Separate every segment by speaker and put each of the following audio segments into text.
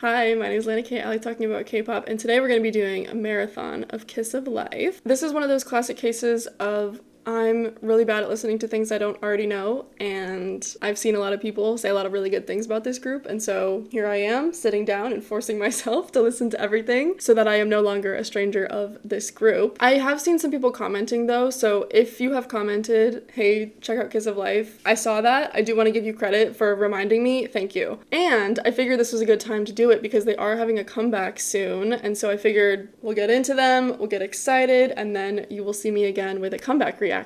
Speaker 1: Hi, my name is Lana K. I like talking about K-pop, and today we're going to be doing a marathon of Kiss of Life. This is one of those classic cases of I'm really bad at listening to things I don't already know, and I've seen a lot of people say a lot of really good things about this group, and so here I am, sitting down and forcing myself to listen to everything so that I am no longer a stranger of this group. I have seen some people commenting though, so if you have commented, hey, check out Kiss of Life, I saw that. I do want to give you credit for reminding me. Thank you. And I figured this was a good time to do it because they are having a comeback soon, and so I figured we'll get into them, we'll get excited, and then you will see me again with a comeback reaction.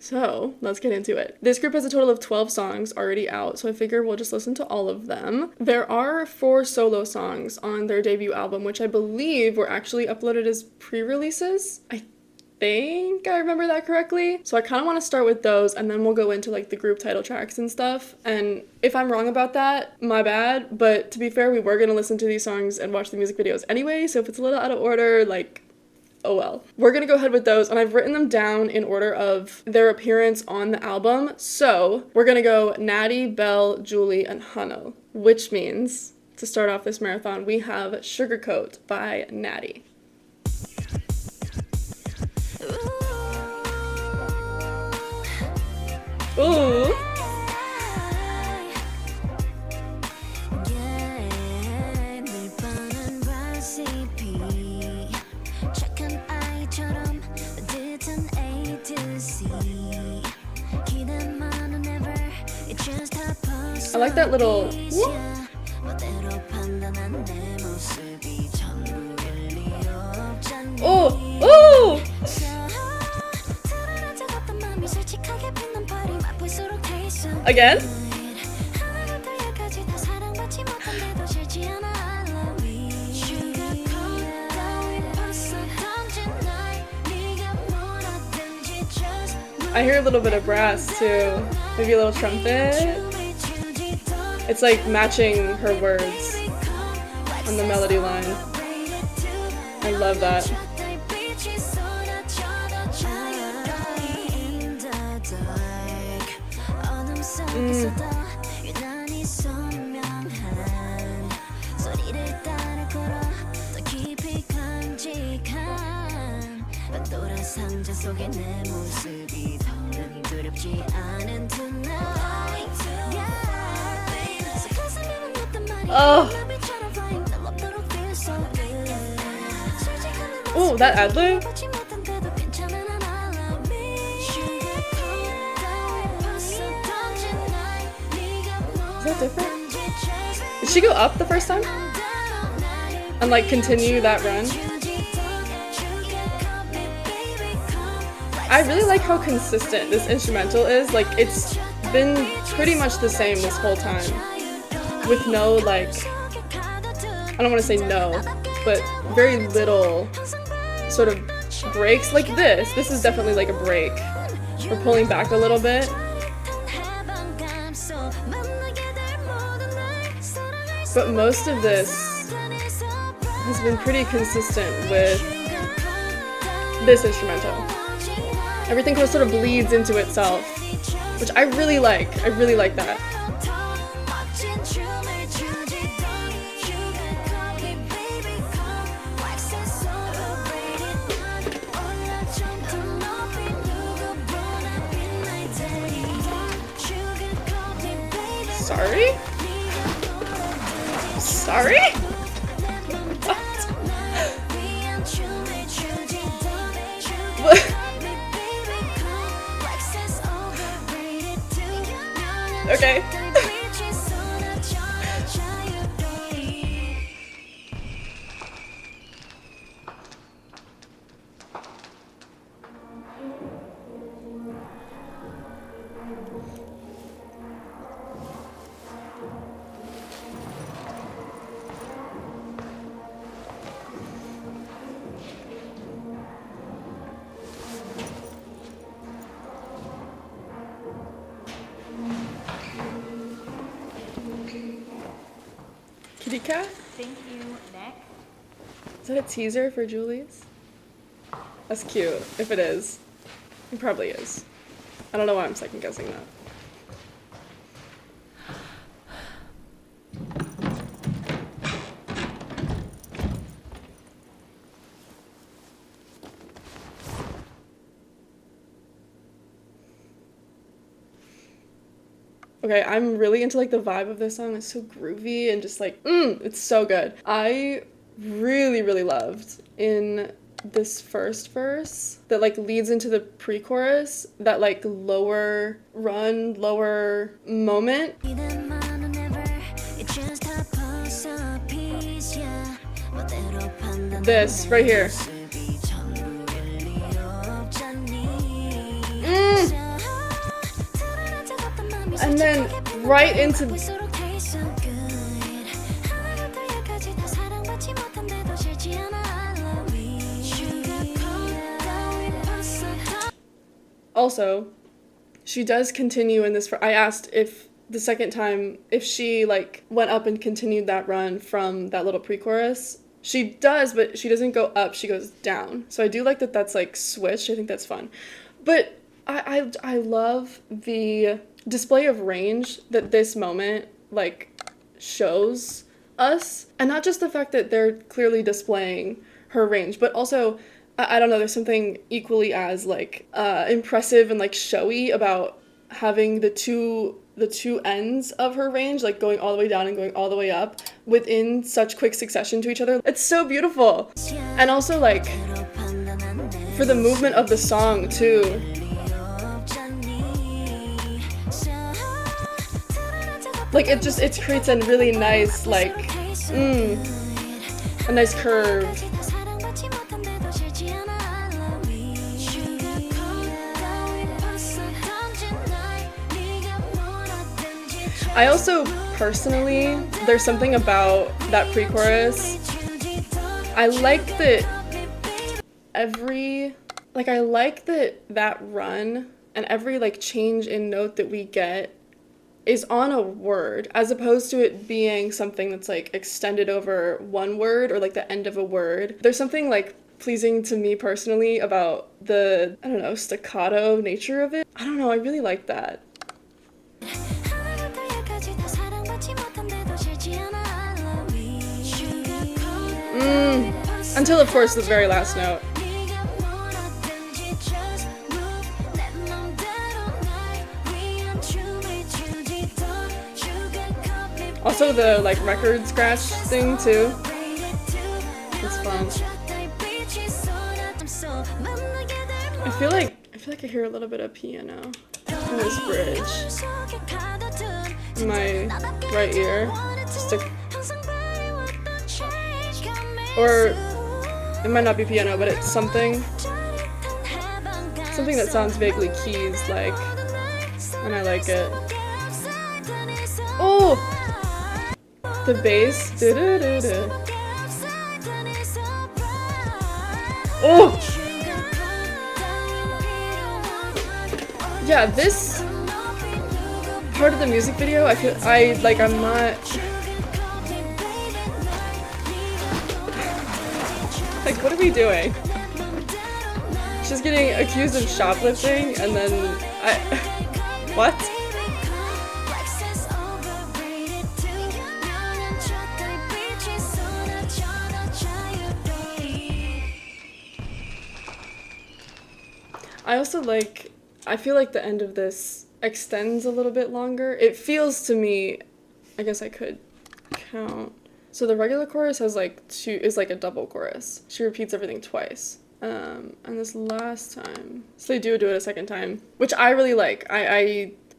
Speaker 1: So let's get into it. This group has a total of 12 songs already out, so I figure we'll just listen to all of them. There are 4 solo songs on their debut album, which I believe were actually uploaded as pre-releases. I think I remember that correctly. So I kind of want to start with those, and then we'll go into like the group title tracks and stuff. And if I'm wrong about that, my bad. But to be fair, we were going to listen to these songs and watch the music videos anyway, so if it's a little out of order, like, oh well. We're gonna go ahead with those, and I've written them down in order of their appearance on the album. So we're gonna go Natty, Belle, Julie, and Haneul, which means to start off this marathon, we have Sugarcoat by Natty. Ooh. I like that little whoop. Oh, oh! Again? I hear a little bit of brass too, maybe a little trumpet. It's like matching her words on the melody line. I love that. Oh. Oh, that ad-lib? Is that different? Did she go up the first time? And like continue that run? I really like how consistent this instrumental is. Like, it's been pretty much the same this whole time. With no, like, I don't want to say no, but very little sort of breaks. Like this is definitely like a break. We're pulling back a little bit. But most of this has been pretty consistent with this instrumental. Everything kind of sort of bleeds into itself, which I really like. I really like that. Sorry? Sorry? What? Okay. Kitty cat?
Speaker 2: Thank you, Nick.
Speaker 1: Is that a teaser for Julie's? That's cute, if it is. It probably is. I don't know why I'm second guessing that. Okay, I'm really into like the vibe of this song. It's so groovy and just like, it's so good. I really, really loved in this first verse that like leads into the pre-chorus, that like lower run, lower moment. This right here. And then right into also, she does continue in this. I asked if the second time, if she like went up and continued that run from that little pre-chorus. She does, but she doesn't go up, she goes down. So I do like that that's like switched. I think that's fun. But I love the display of range that this moment like shows us, and not just the fact that they're clearly displaying her range, but also I don't know, there's something equally as like impressive and like showy about having the two ends of her range like going all the way down and going all the way up within such quick succession to each other. It's so beautiful. And also like for the movement of the song too. Like it creates a really nice like a nice curve. I also personally, there's something about that pre-chorus. I like that that run and every like change in note that we get is on a word, as opposed to it being something that's like extended over one word or like the end of a word. There's something like pleasing to me personally about the, I don't know, staccato nature of it. I don't know, I really like that. Until of course the very last note. Also the like record scratch thing too. It's fun. I feel like I hear a little bit of piano in this bridge. In my right ear. Or it might not be piano, but it's something that sounds vaguely keys like, and I like it. Oh! The bass. Oh! Yeah, this part of the music video, I'm not... Like, what are we doing? She's getting accused of shoplifting, and then what? I feel like the end of this extends a little bit longer. It feels to me, I guess I could count. So the regular chorus is like a double chorus. She repeats everything twice. And this last time, so they do it a second time, which I really like.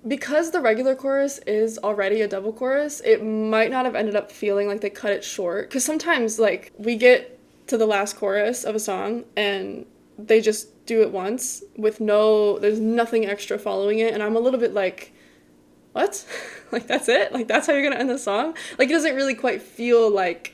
Speaker 1: Because the regular chorus is already a double chorus, it might not have ended up feeling like they cut it short. Because sometimes like we get to the last chorus of a song and they just do it once with there's nothing extra following it, and I'm a little bit like, what? Like, that's it? Like, that's how you're gonna end the song? Like, it doesn't really quite feel like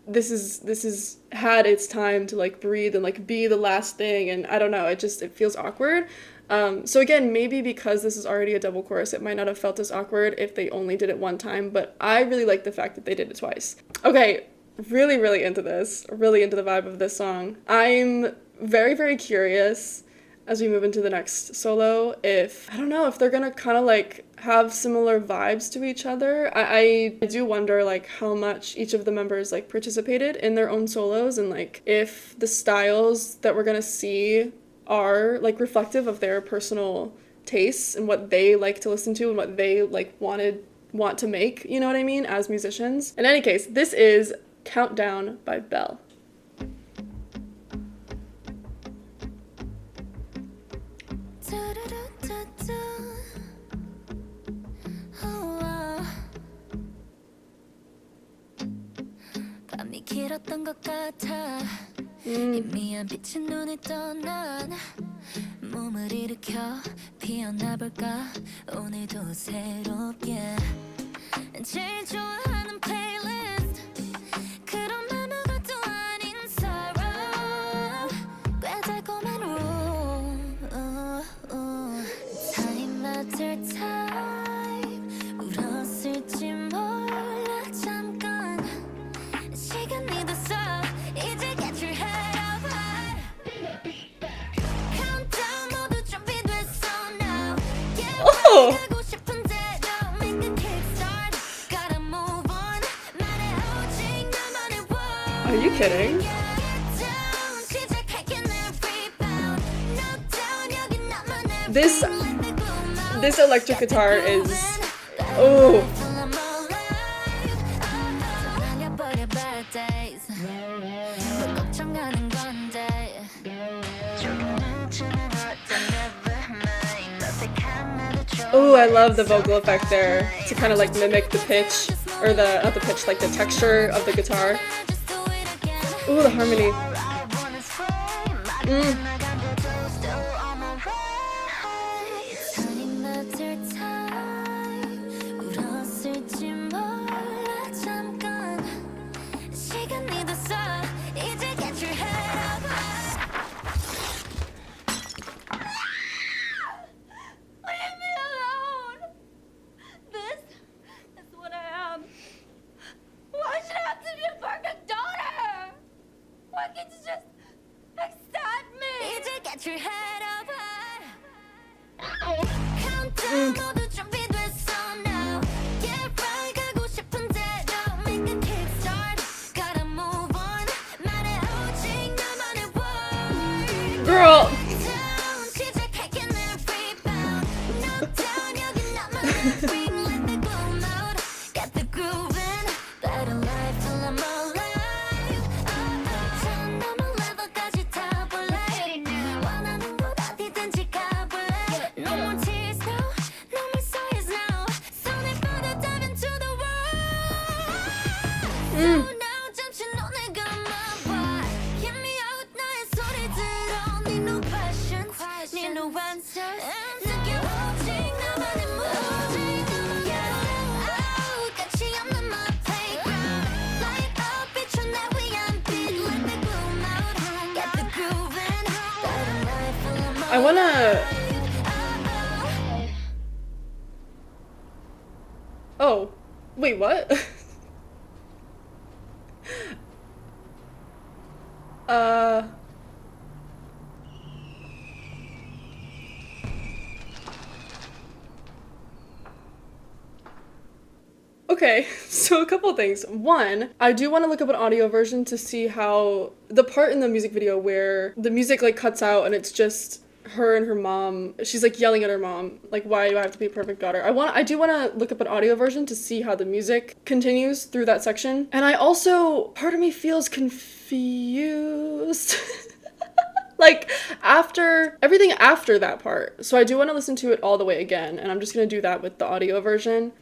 Speaker 1: this is had its time to like breathe and like be the last thing, and I don't know, it feels awkward. So again, maybe because this is already a double chorus, it might not have felt as awkward if they only did it one time, but I really like the fact that they did it twice. Okay, really, really into this, really into the vibe of this song. I'm very, very curious as we move into the next solo if they're gonna kind of like have similar vibes to each other. I do wonder like how much each of the members like participated in their own solos, and like if the styles that we're gonna see are like reflective of their personal tastes and what they like to listen to and what they like want to make, you know what I mean, as musicians. In any case, this is Countdown by Belle.
Speaker 2: 길었던 것 같아 희미한 빛이 눈에 떠난 몸을 일으켜 피어나 볼까 오늘도 새롭게 제일 좋아하는 플레이리스트 그런 아무것도 아닌 사랑 꽤 달콤한 Time after time 울었을지 몰라 잠깐 시간이 됐어 이제 get your head up high Countdown 모두 준비됐어 now Get ready 가고 싶은 대로 make a kickstart Gotta move on 말해 오직 나만의 word
Speaker 1: Are you kidding?
Speaker 2: 시작할게 내 rebound No down 여기 나만의
Speaker 1: This electric guitar is oh. Oh, I love the vocal effect there to kind of like mimic the pitch, or not the pitch, like the texture of the guitar. Ooh, the harmony.
Speaker 2: Get your head up high Countdown 모두 준비됐어 now Get right 가고 싶은 대로 make a kickstart Gotta move on 말해 오직 나만의 word
Speaker 1: Girl!
Speaker 2: 시작할게 내 rebound No down 여기 나만의 swing let the glow mode Got the grooving better life till I'm alive 전 넘어 level까지 타볼래 원하는 곳 어디든지 가볼래 No more tears now No more sighs now 손에 뻗어 dive into the world So now 잠시 눈을 감아봐 Hear me out 나의 소리 들어 Need no questions Need no answers 느껴 오직 나만의 move 끝이 없는 my playground Light up 비춰내 위한 beat Let the gloom out Get the grooving Better life full of my
Speaker 1: I wanna... Oh. Wait, what? Okay, so a couple things. One, I do want to look up an audio version to see how the part in the music video where the music like cuts out and it's just her and her mom. She's like yelling at her mom, like, why do I have to be a perfect daughter? I do want to look up an audio version to see how the music continues through that section. And I also, part of me feels confused. Like everything after that part. So I do want to listen to it all the way again, and I'm just going to do that with the audio version.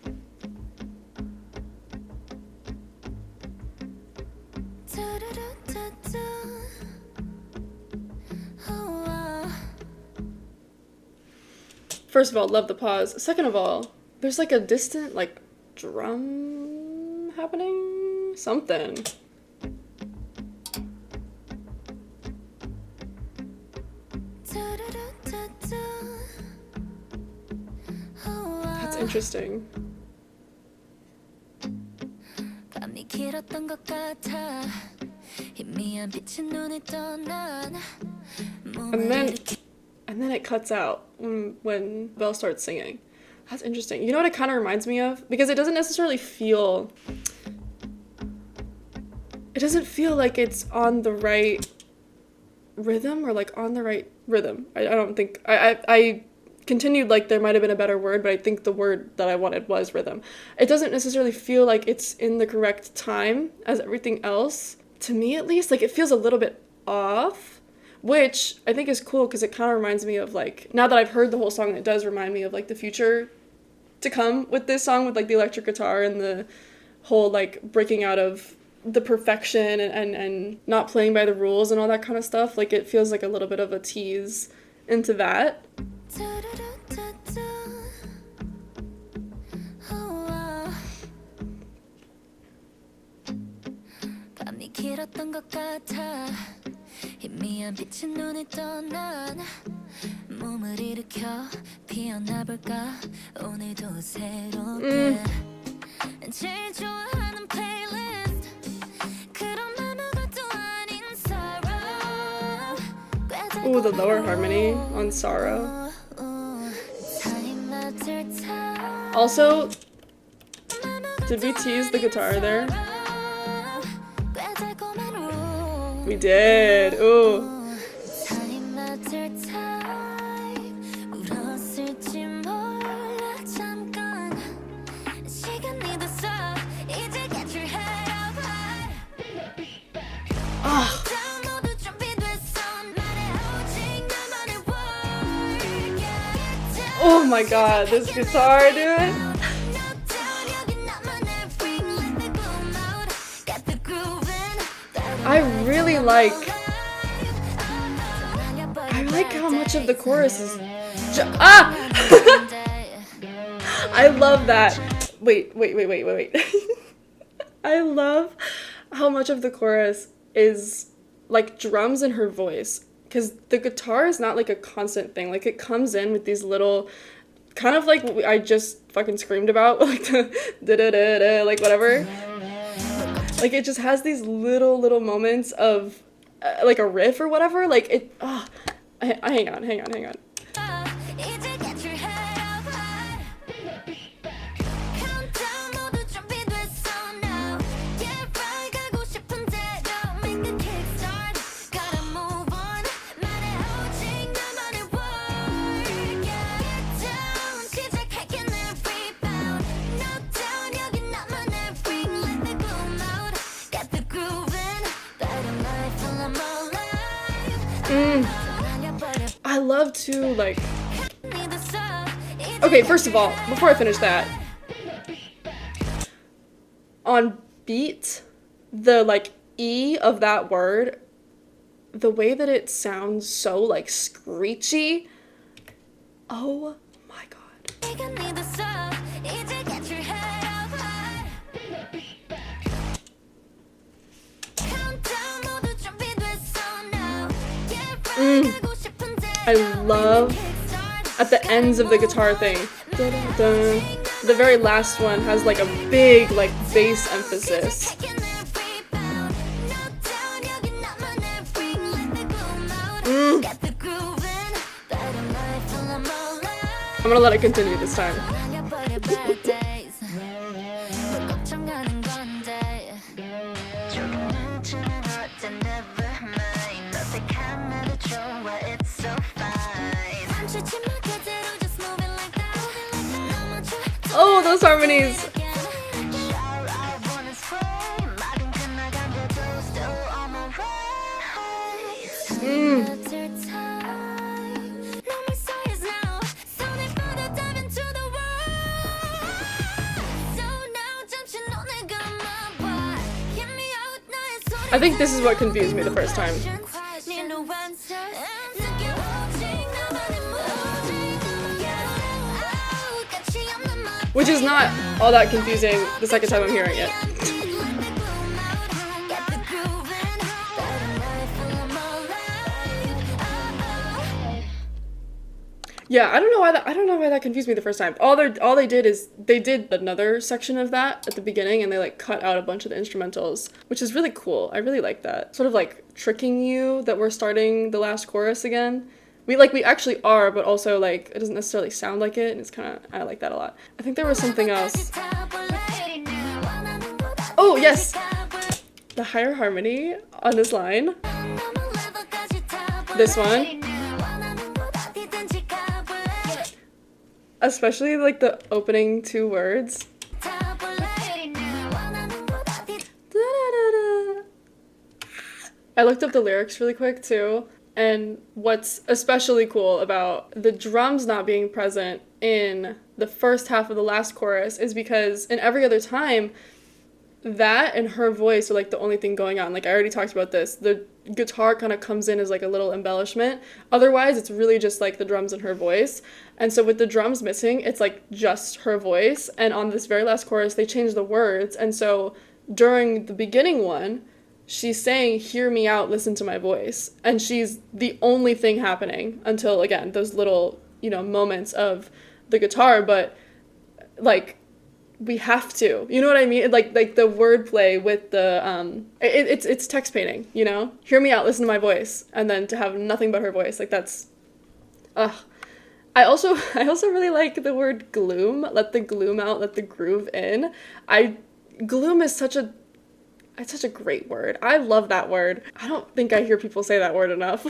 Speaker 1: First of all, love the pause. Second of all, there's like a distant like drum happening, something. That's interesting. And then it cuts out when Belle starts singing. That's interesting. You know what it kind of reminds me of? Because it doesn't necessarily feel... It doesn't feel like it's on the right rhythm or like on the right rhythm. I don't think... I continued, like, there might have been a better word, but I think the word that I wanted was rhythm. It doesn't necessarily feel like it's in the correct time as everything else, to me at least. Like, it feels a little bit off, which I think is cool because it kind of reminds me of, like, now that I've heard the whole song, it does remind me of, like, the future to come with this song, with, like, the electric guitar and the whole, like, breaking out of the perfection and not playing by the rules and all that kind of stuff. Like, it feels like a little bit of a tease into that. Ooh, the lower harmony on Sorrow. Also, did we tease the guitar there? We did. Ooh. Oh my god, this guitar, dude. I really like how much of the chorus is I love that. Wait. I love how much of the chorus is like drums in her voice, because the guitar is not like a constant thing. Like, it comes in with these little, kind of like what I just fucking screamed about, like the da-da-da-da, like whatever. Like, it just has these little moments of like a riff or whatever. Like, it, hang on. I love to, like, okay, first of all, before I finish that, on beat, the, like, E of that word, the way that it sounds so, like, screechy, oh my god. I love at the ends of the guitar thing. The very last one has like a big like bass emphasis. I'm gonna let it continue this time. Oh, those harmonies! I think this is what confused me the first time. Which is not all that confusing the second time I'm hearing it. Yeah, I don't know why that confused me the first time. All they did is they did another section of that at the beginning, and they like cut out a bunch of the instrumentals, which is really cool. I really like that. Sort of like tricking you that we're starting the last chorus again. We actually are, but also like it doesn't necessarily sound like it, and it's kind of, I like that a lot. I think there was something else. Oh yes, the higher harmony on this line. This one. especially like the opening two words. I looked up the lyrics really quick too, and what's especially cool about the drums not being present in the first half of the last chorus is because in every other time, that and her voice are like the only thing going on. Like I already talked about this. The guitar kind of comes in as like a little embellishment. Otherwise, it's really just like the drums and her voice. And so with the drums missing, it's like just her voice. And on this very last chorus, they changed the words. And so during the beginning one, she's saying, "Hear me out, listen to my voice." And she's the only thing happening until, again, those little, moments of the guitar. But like, we have to, you know what I mean? Like the wordplay with the it's text painting, hear me out, listen to my voice, and then to have nothing but her voice, like that's I also really like the word gloom. Let the gloom out, let the groove in. Gloom is such a great word. I love that word. I don't think I hear people say that word enough.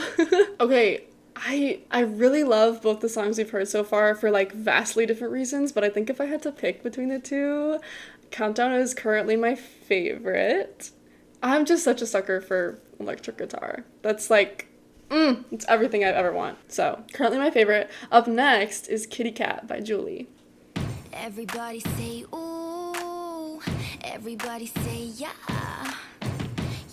Speaker 1: Okay, I really love both the songs we've heard so far for like vastly different reasons, but I think if I had to pick between the two, Countdown is currently my favorite. I'm just such a sucker for electric guitar. That's like, it's everything I'd ever want. So, currently my favorite. Up next is Kitty Cat by Julie.
Speaker 2: Everybody say ooh, everybody say yeah.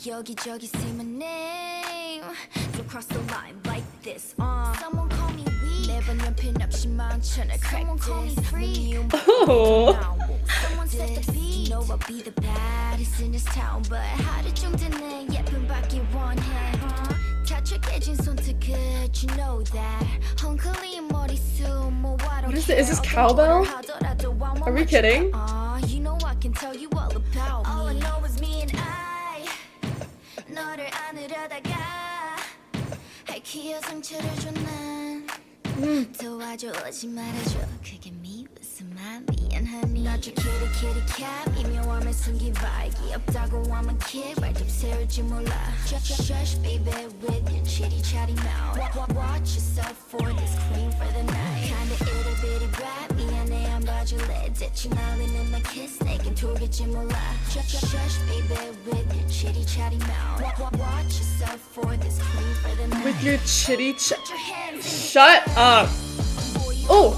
Speaker 2: 여기저기 say my name. Don't cross the line like this. Someone call me weak. 매번 연필 없이 많잖아. Someone call me free.
Speaker 1: Oh.
Speaker 2: Someone set the beat. You know I'll be the baddest in this town, but 하루 정도는 예쁜 밖에 원해. 다쳐깨진 손톱 good, you know that. 헝클린 머리숱 모아로.
Speaker 1: What is this? Is this cowbell? Are we kidding?
Speaker 2: You know I can tell you all about me. All I know is me and I. 너를 안으려다가 할퀴어 상처를 줘 난 도와줘 오지 말아줘 그게 미워서 맘 미안하니 나줘 kitty kitty cat 미묘함에 숨긴 vibe 없다고 하면 kid 말 좀 세울지 몰라 Shush baby with your chitty chatty mouth Watch yourself for this queen for the night kinda itty bitty rap 미안해 안 봐줄래 대충 날리는 my kiss 내겐 돌겠지 몰라 Shush baby with your chitty chatty mouth Watch yourself for this queen for the night
Speaker 1: With your chitty Shut up. Oh.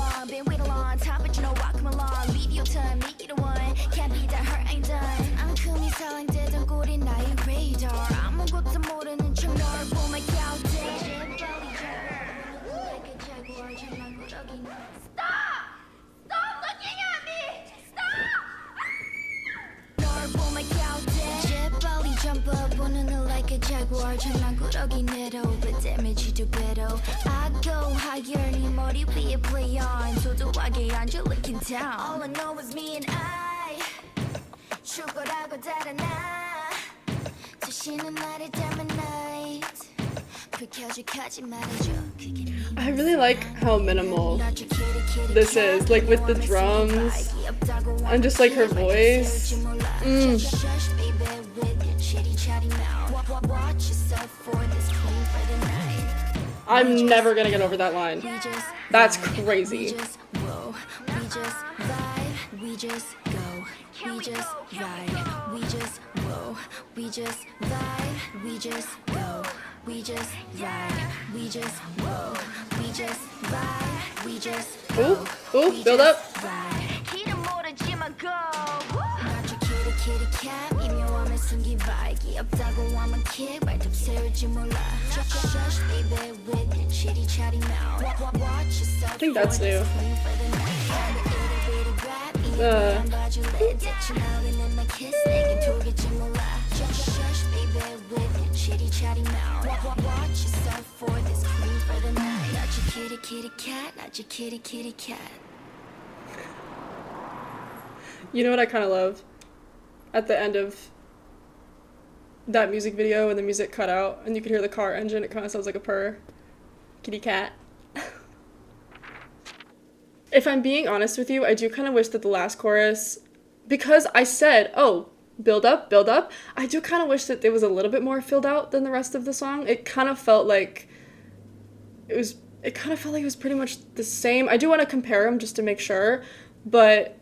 Speaker 2: Like a jaguar, 장난꾸러기 내로 but damage you better. I go higher, 네 머리 위에 play on. 도도하게 앉아 looking down. All I know is me and I. 죽어라고 달아나. 드시는 날이 닮은 night. 불켜줄까지 말해줘.
Speaker 1: I really like how minimal this is, like with the drums and just like her voice. I'm never gonna get over that line. That's crazy.
Speaker 2: We just go. We just ride. We just whoa. We just vibe. We just go. We just ride. We just whoa. We just vibe. We just go.
Speaker 1: Ooh, build up.
Speaker 2: kitty cat 미묘함에 숨긴 vibe 없다고 하면 kid 말 좀 세울지 몰라 Shush baby with your chitty chatty mouth Watch yourself
Speaker 1: I think that's new.
Speaker 2: Shush baby with your chitty chatty mouth Watch yourself for this queen for the night Not your kitty cat, not your kitty cat
Speaker 1: You know what I kind of love? At the end of that music video when the music cut out and you could hear the car engine, it kind of sounds like a purr. Kitty cat. If I'm being honest with you, I do kind of wish that the last chorus, because I said, oh, build up, I do kind of wish that it was a little bit more filled out than the rest of the song. It kind of felt like it was it kind of felt like it was pretty much the same. I do want to compare them just to make sure, but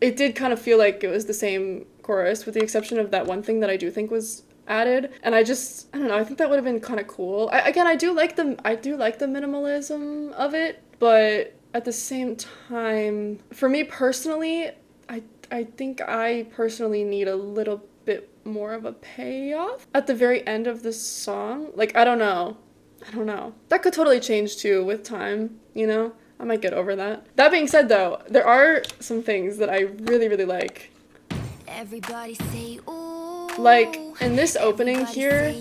Speaker 1: it did kind of feel like it was the same chorus with the exception of that one thing that I do think was added. And I don't know, I think that would have been kind of cool. I do like the minimalism of it, but at the same time, for me personally, I think I personally need a little bit more of a payoff at the very end of this song. Like, I don't know. That could totally change too with time, you know? I might get over that. That being said though, there are some things that I really, really like.
Speaker 2: Everybody say ooh.
Speaker 1: Like, in this opening here,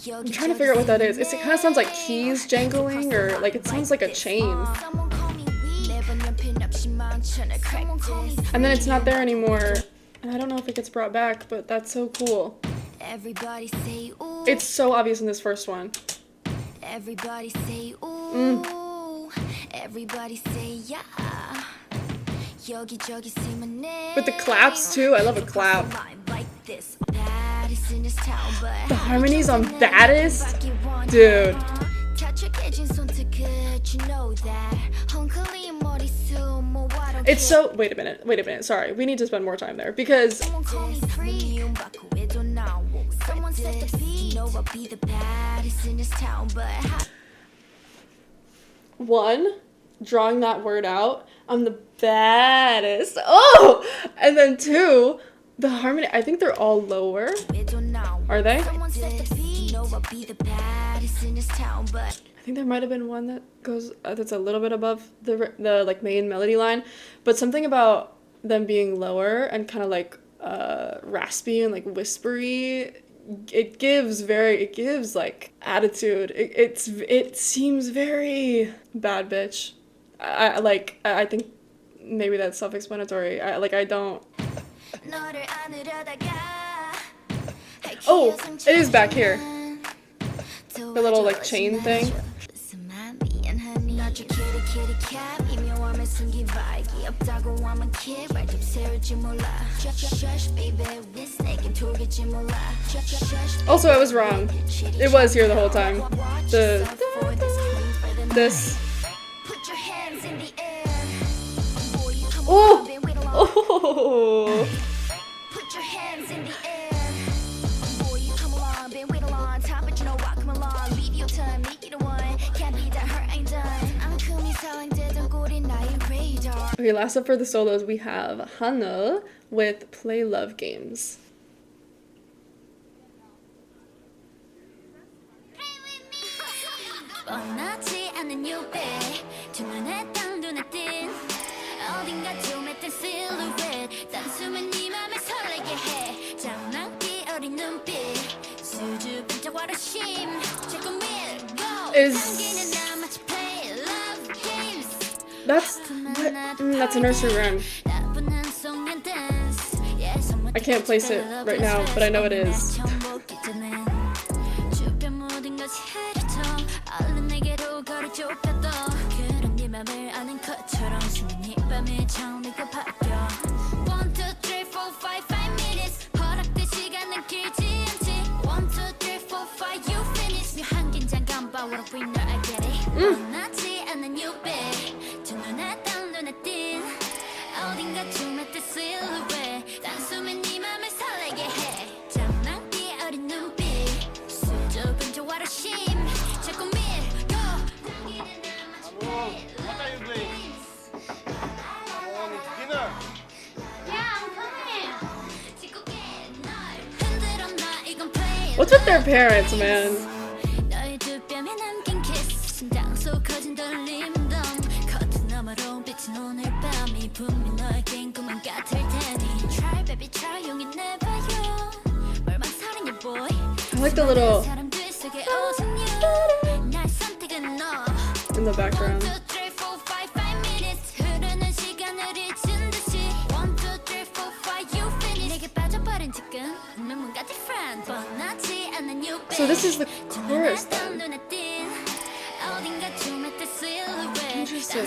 Speaker 1: I'm trying to figure out what that is. It kind of sounds like keys jangling, or like it sounds like a chain. And then it's not there anymore. And I don't know if it gets brought back, but that's so cool.
Speaker 2: Everybody say ooh.
Speaker 1: It's so obvious in this first one.
Speaker 2: Everybody say ooh. Everybody say yeah.
Speaker 1: With the claps too, I love a clap. The harmonies on Baddest? Dude. It's so, wait a minute, sorry, we need to spend more time there, because one, drawing that word out, I'm the baddest, oh, and then two, the harmony, I think they're all lower, are they? I think there might have been one that goes, that's a little bit above the like main melody line, but something about them being lower and kind of like raspy and like whispery, it gives like attitude. It seems very bad bitch. I think maybe that's self-explanatory. I don't. Oh, it is back here. The little like chain thing. Also, I was wrong. It was here the whole time. This. Oh! Oh! Put your hands in the air. Boy, you come along, been waiting a long time, but you know what? Come along, leave your time, make it a one. Can't be that hurt, ain't done. I'm coming, selling dead, I'm going in radar. Okay, last up for the solos, we have haneul with Play Love Games. That's a nursery rhyme. I can't place it right now, but I know it is. What's with their parents, man? I like the little in the background. So this is the chorus then. Interesting.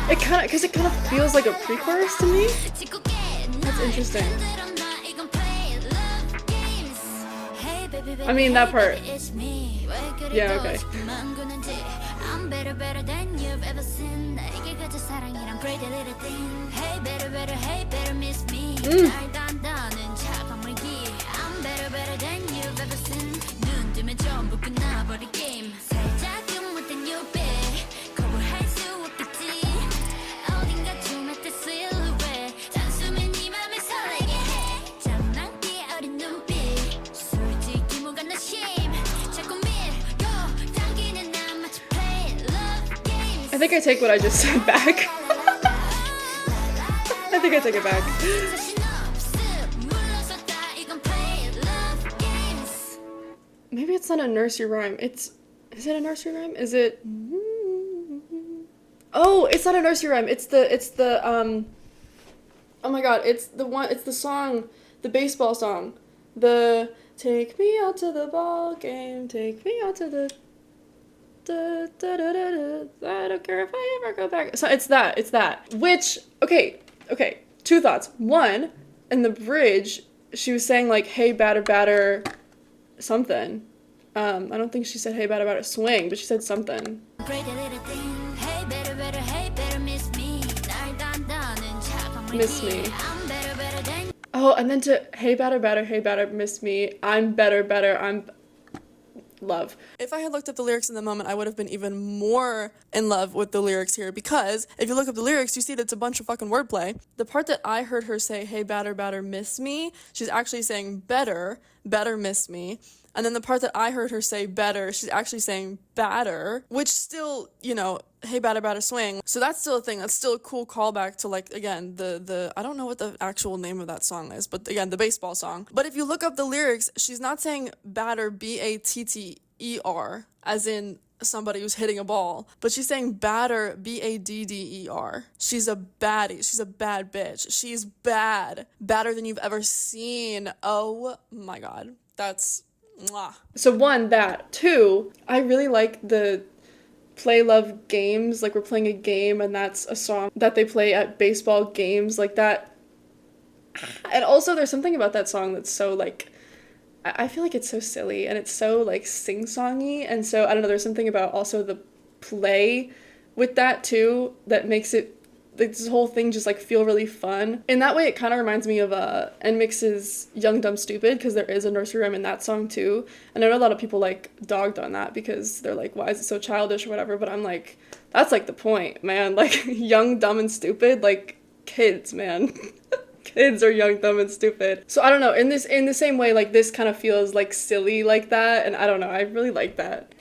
Speaker 1: It kind of feels like a pre-chorus to me. That's interesting. I mean, that part. Yeah, okay.
Speaker 2: I'm better than you've ever seen. 이게 그저 사랑이란 pretty little thing. Hey better miss me. 날 단다는 차가운 물기. I'm better than you've ever seen. 눈 뜨면 전부 끝나버린 게임. 살짝 못된 유배. 거부할 수 없겠지. 어딘가 춤했던 silhouette. 단숨에 네 맘을 설레게 해. 장난기 어린 눈빛. 솔직히 뭐가 너 shame. 자꾸 밀고 당기는 난 마치 play love games.
Speaker 1: I think I take what I just said back. I think I take it back. Maybe it's not a nursery rhyme. Is it a nursery rhyme? Is it? Oh, it's not a nursery rhyme. It's the oh my god, it's the song, the baseball song. The take me out to the ball game, take me out to the I don't care if I ever go back. So it's that. Which, okay, two thoughts. One, in the bridge, she was saying like, hey, batter, something. I don't think she said, hey, batter, swing, but she said something. Miss me. Oh, and then to, hey, batter, miss me. I'm better, I'm love. If I had looked up the lyrics in the moment, I would have been even more in love with the lyrics here, because if you look up the lyrics, you see that it's a bunch of fucking wordplay. The part that I heard her say, hey, batter, miss me, she's actually saying better, miss me. And then the part that I heard her say better, she's actually saying batter, which still, you know, hey, batter, swing. So that's still a thing. That's still a cool callback to, like, again, the I don't know what the actual name of that song is, but again, the baseball song. But if you look up the lyrics, she's not saying batter, batter, as in somebody who's hitting a ball, but she's saying batter, badder. She's a baddie. She's a bad bitch. She's bad. Badder than you've ever seen. Oh my god. That's mwah. So one, that. Two, I really like the play love games, like we're playing a game and that's a song that they play at baseball games, like that. And also there's something about that song that's so like, I feel like it's so silly and it's so like sing-songy, and so I don't know, there's something about also the play with that too that makes it, like, this whole thing just like feel really fun. In that way it kind of reminds me of NMIXX's Young Dumb Stupid, because there is a nursery rhyme in that song too, and I know a lot of people like dogged on that because they're like, why is it so childish or whatever, but I'm like, that's like the point, man. Like, young, dumb, and stupid, like, kids, man. Kids are young, dumb, and stupid. So I don't know, in the same way, like, this kind of feels like silly like that, and I don't know, I really like that.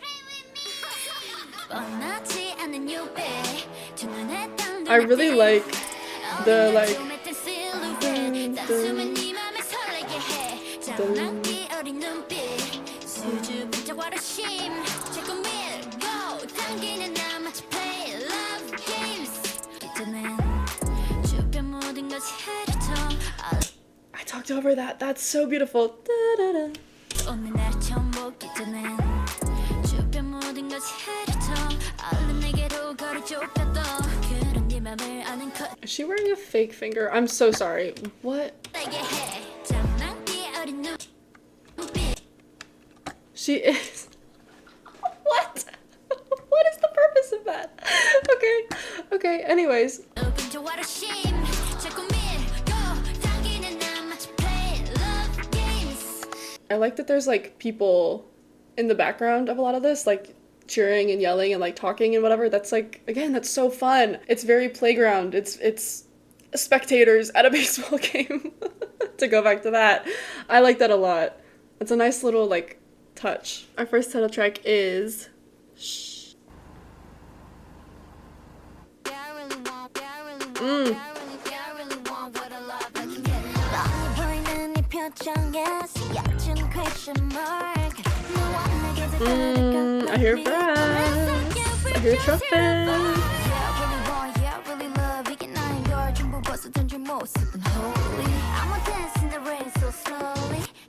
Speaker 1: I really like the, like, I talked over that. That's so beautiful. Da-da-da. Is she wearing a fake finger? I'm so sorry. What? She is. What? What is the purpose of that? Okay, anyways. I like that there's like people in the background of a lot of this, like cheering and yelling and like talking and whatever. That's like, again, that's so fun. It's very playground. It's spectators at a baseball game. To go back to that, I like that a lot. It's a nice little like touch. Our first title track is Shh. I hear brass. I hear trumpet.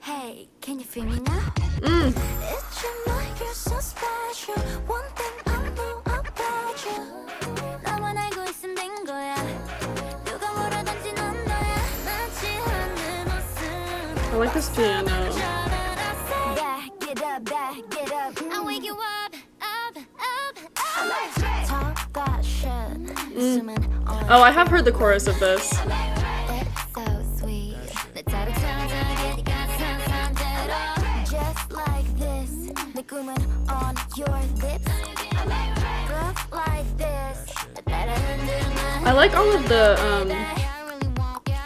Speaker 2: Hey, can you feel me now? It's your night, you're so special. One thing I know about you. 나만 알고 있음 된
Speaker 1: this piano.
Speaker 2: Back it up, I wake you up. Talk that shit.
Speaker 1: Oh, I have heard the chorus of this.
Speaker 2: It's so sweet. Just like this. 내 꿈은 on your lips. Look like this.
Speaker 1: I like all of the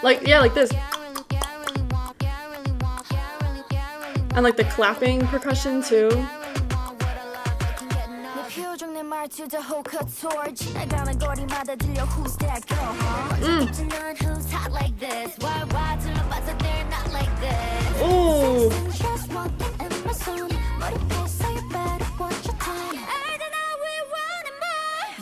Speaker 1: like this. And like the clapping percussion too. Ooh.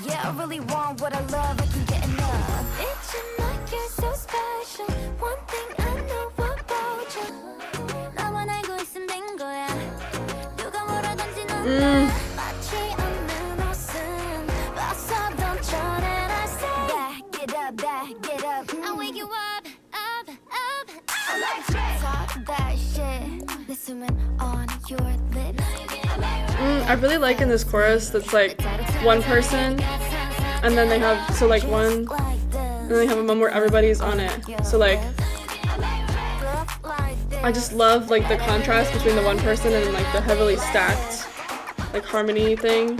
Speaker 2: Yeah, I really want what I love, I can get enough. Itching like you're so special. One thing I know about you. 나만 알고 있으면 된 거야. 누가 뭐라든지 넌 마치 없는 옷은 벗어 던져낸 I say back it up. I wake you up. Talk that shit. 내 숨은 on your lips.
Speaker 1: I really like in this chorus that's like one person and then they have one and then they have a moment where everybody's on it. So like I just love like the contrast between the one person and like the heavily stacked like harmony thing.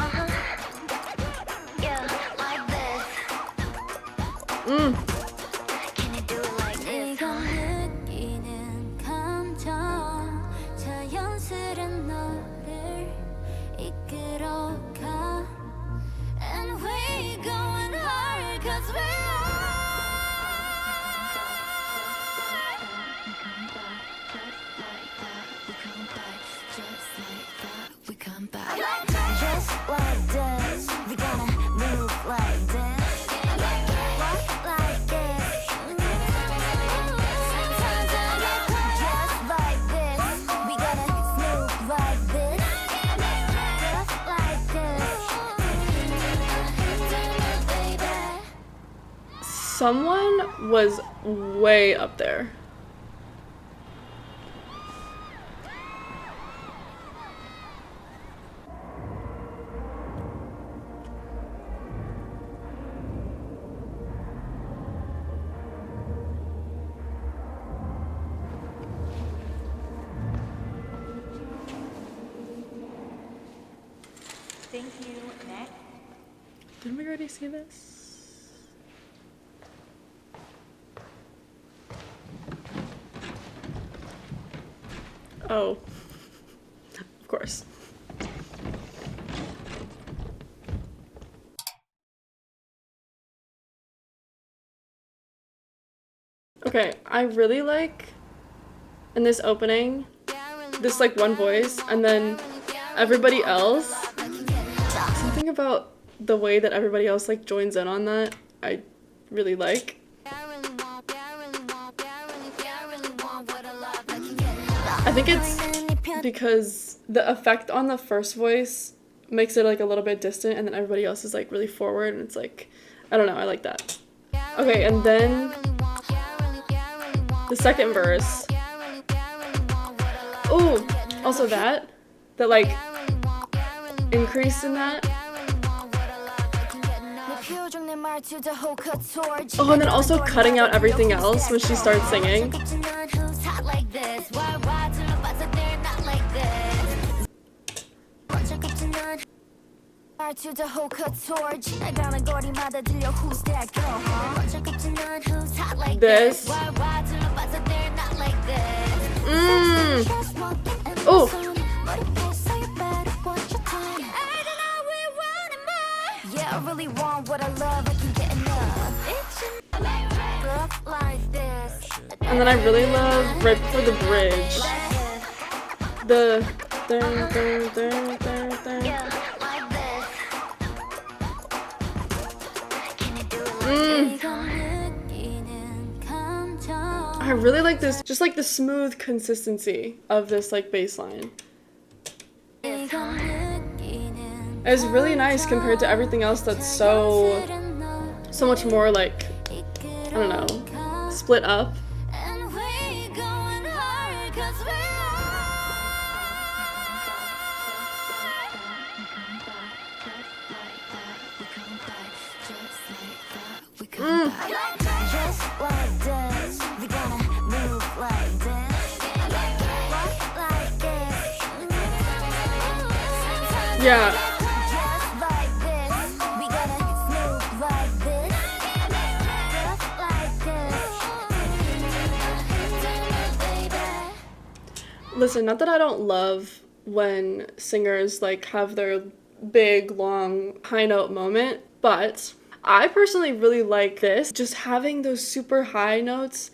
Speaker 2: Just like this, we gonna move like this. Walk like this. Just like this, we gonna move like this. Just like this.
Speaker 1: Someone was way up there.
Speaker 3: Thank you. Next.
Speaker 1: Didn't we already see this? Oh, of course. Okay, I really like in this opening this like one voice and then everybody else. Something about the way that everybody else like joins in on that I really like. I think it's because the effect on the first voice makes it like a little bit distant and then everybody else is like really forward and it's like, I don't know, I like that. Okay, and then the second verse. Ooh, also that like increase in that. Oh, and then also cutting out everything else when she starts singing. This. Oh.
Speaker 2: Yeah, I really want what I love, I can get enough. Look like this.
Speaker 1: And then I really love right before the bridge. The I really like this, just like the smooth consistency of this like bass line. It's really nice compared to everything else that's so much more like, I don't know, split up.
Speaker 2: And we going hard 'cause we Just like this, we gonna move like this. Walk like this.
Speaker 1: Yeah.
Speaker 2: Just like this, we gonna move like this. Just like this. Baby.
Speaker 1: Listen, not that I don't love when singers like have their big, long, high note moment, but I personally really like this, just having those super high notes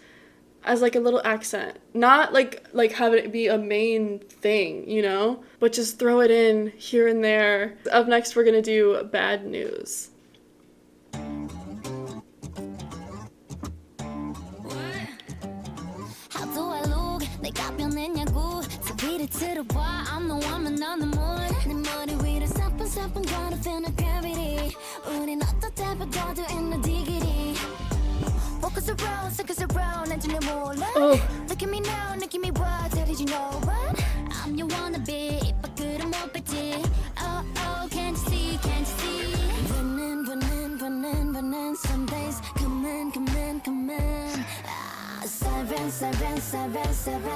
Speaker 1: as like a little accent. Not like have it be a main thing, you know? But just throw it in here and there. Up next, we're gonna do Bad News.
Speaker 2: How do I look? 내가 변했냐고 소리를 들어봐 I'm the one 너는 몰라 내 머리 위로 사뿐사뿐 걸어 feel no gravity 우린 어떻게 바꿔도 in the diggity Focus around 난 전혀 몰라 Look at me now 느낌이 와 들리지 know what I'm your wannabe 입 밖으로 못 뱉지 Oh oh can't you see running some days come in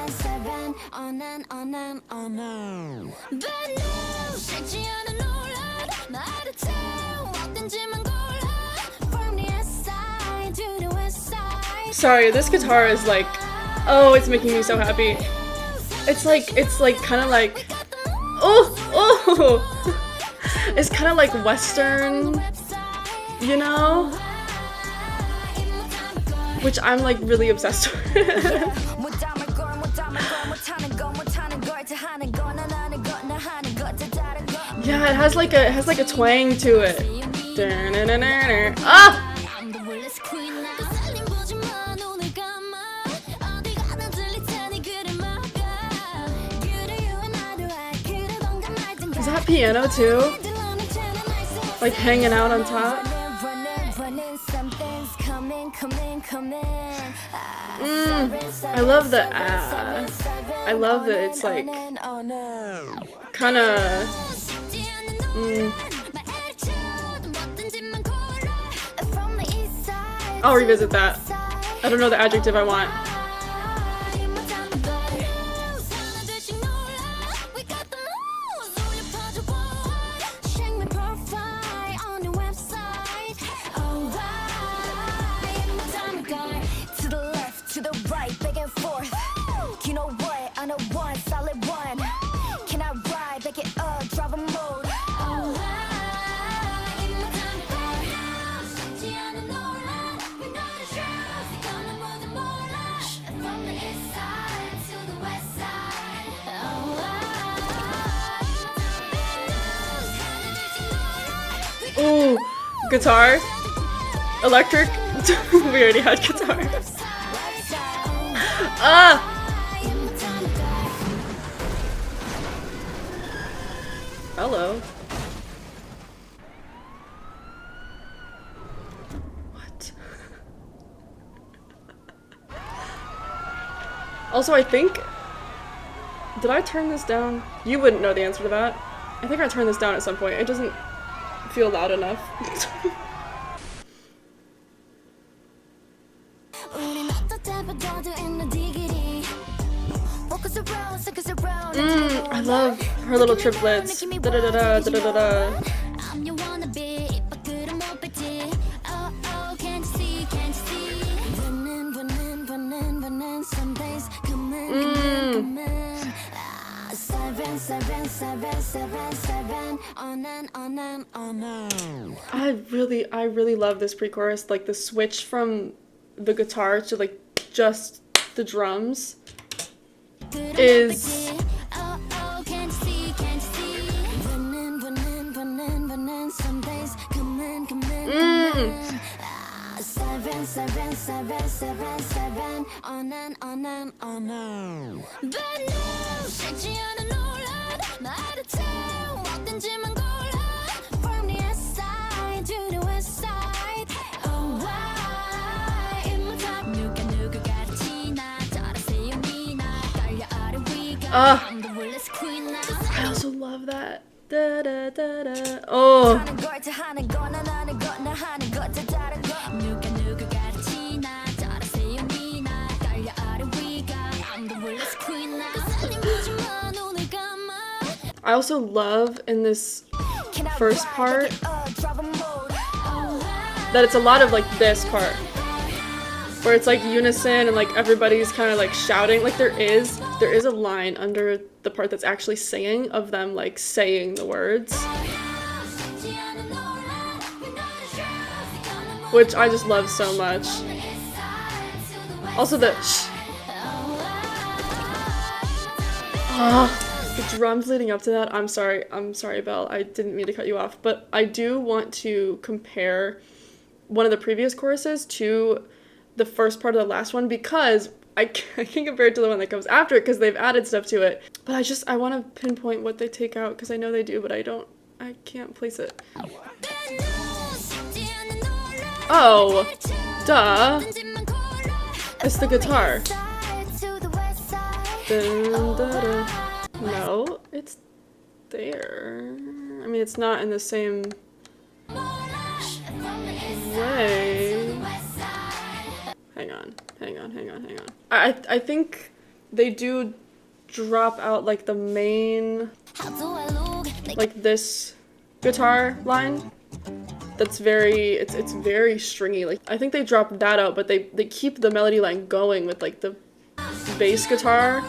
Speaker 2: Seven on and Bad news 쉽지 않은 논란 나를 태워 어떤지만 골라 From the east side to the west side
Speaker 1: Sorry, this guitar is like, oh, it's making me so happy. It's like kind of like, oh, it's kind of like Western, you know? Which I'm like really obsessed with. Yeah, it has like a twang to it. Ah! Is that piano too? Like hanging out on top? I love the I love that it's like kind of I'll revisit that. I don't know the adjective I want. Ooh, guitar, electric. We already had guitar. Ah! Hello. What? Also, I think... Did I turn this down? You wouldn't know the answer to that. I think I turned this down at some point. It doesn't feel loud enough. I love her little triplets. Da-da-da-da, da-da-da-da. I really love this pre-chorus, like the switch from the guitar to like just the drums is I also love that. Da, da, da, da. Oh. I also love in this first part that it's a lot of like this part where it's like unison and like everybody's kind of like shouting. Like there is a line under the part that's actually singing of them like saying the words, which I just love so much. Also the shh. The drums leading up to that. I'm sorry, Belle. I didn't mean to cut you off, but I do want to compare one of the previous choruses to the first part of the last one because I can compare it to the one that comes after it because they've added stuff to it. But I want to pinpoint what they take out because I know they do, but I can't place it. Oh, duh. It's the guitar. Dun, da, da. No, it's there. I mean, it's not in the same way. Hang on. I think they do drop out like the main, like this guitar line. That's very, it's very stringy. Like I think they dropped that out, but they keep the melody line going with like the bass guitar.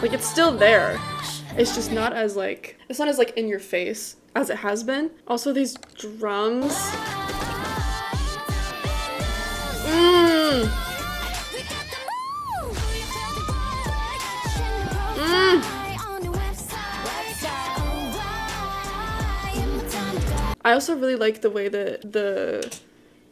Speaker 1: Like it's still there. It's just not as like, it's not as like in your face as it has been. Also these drums. I also really like the way that the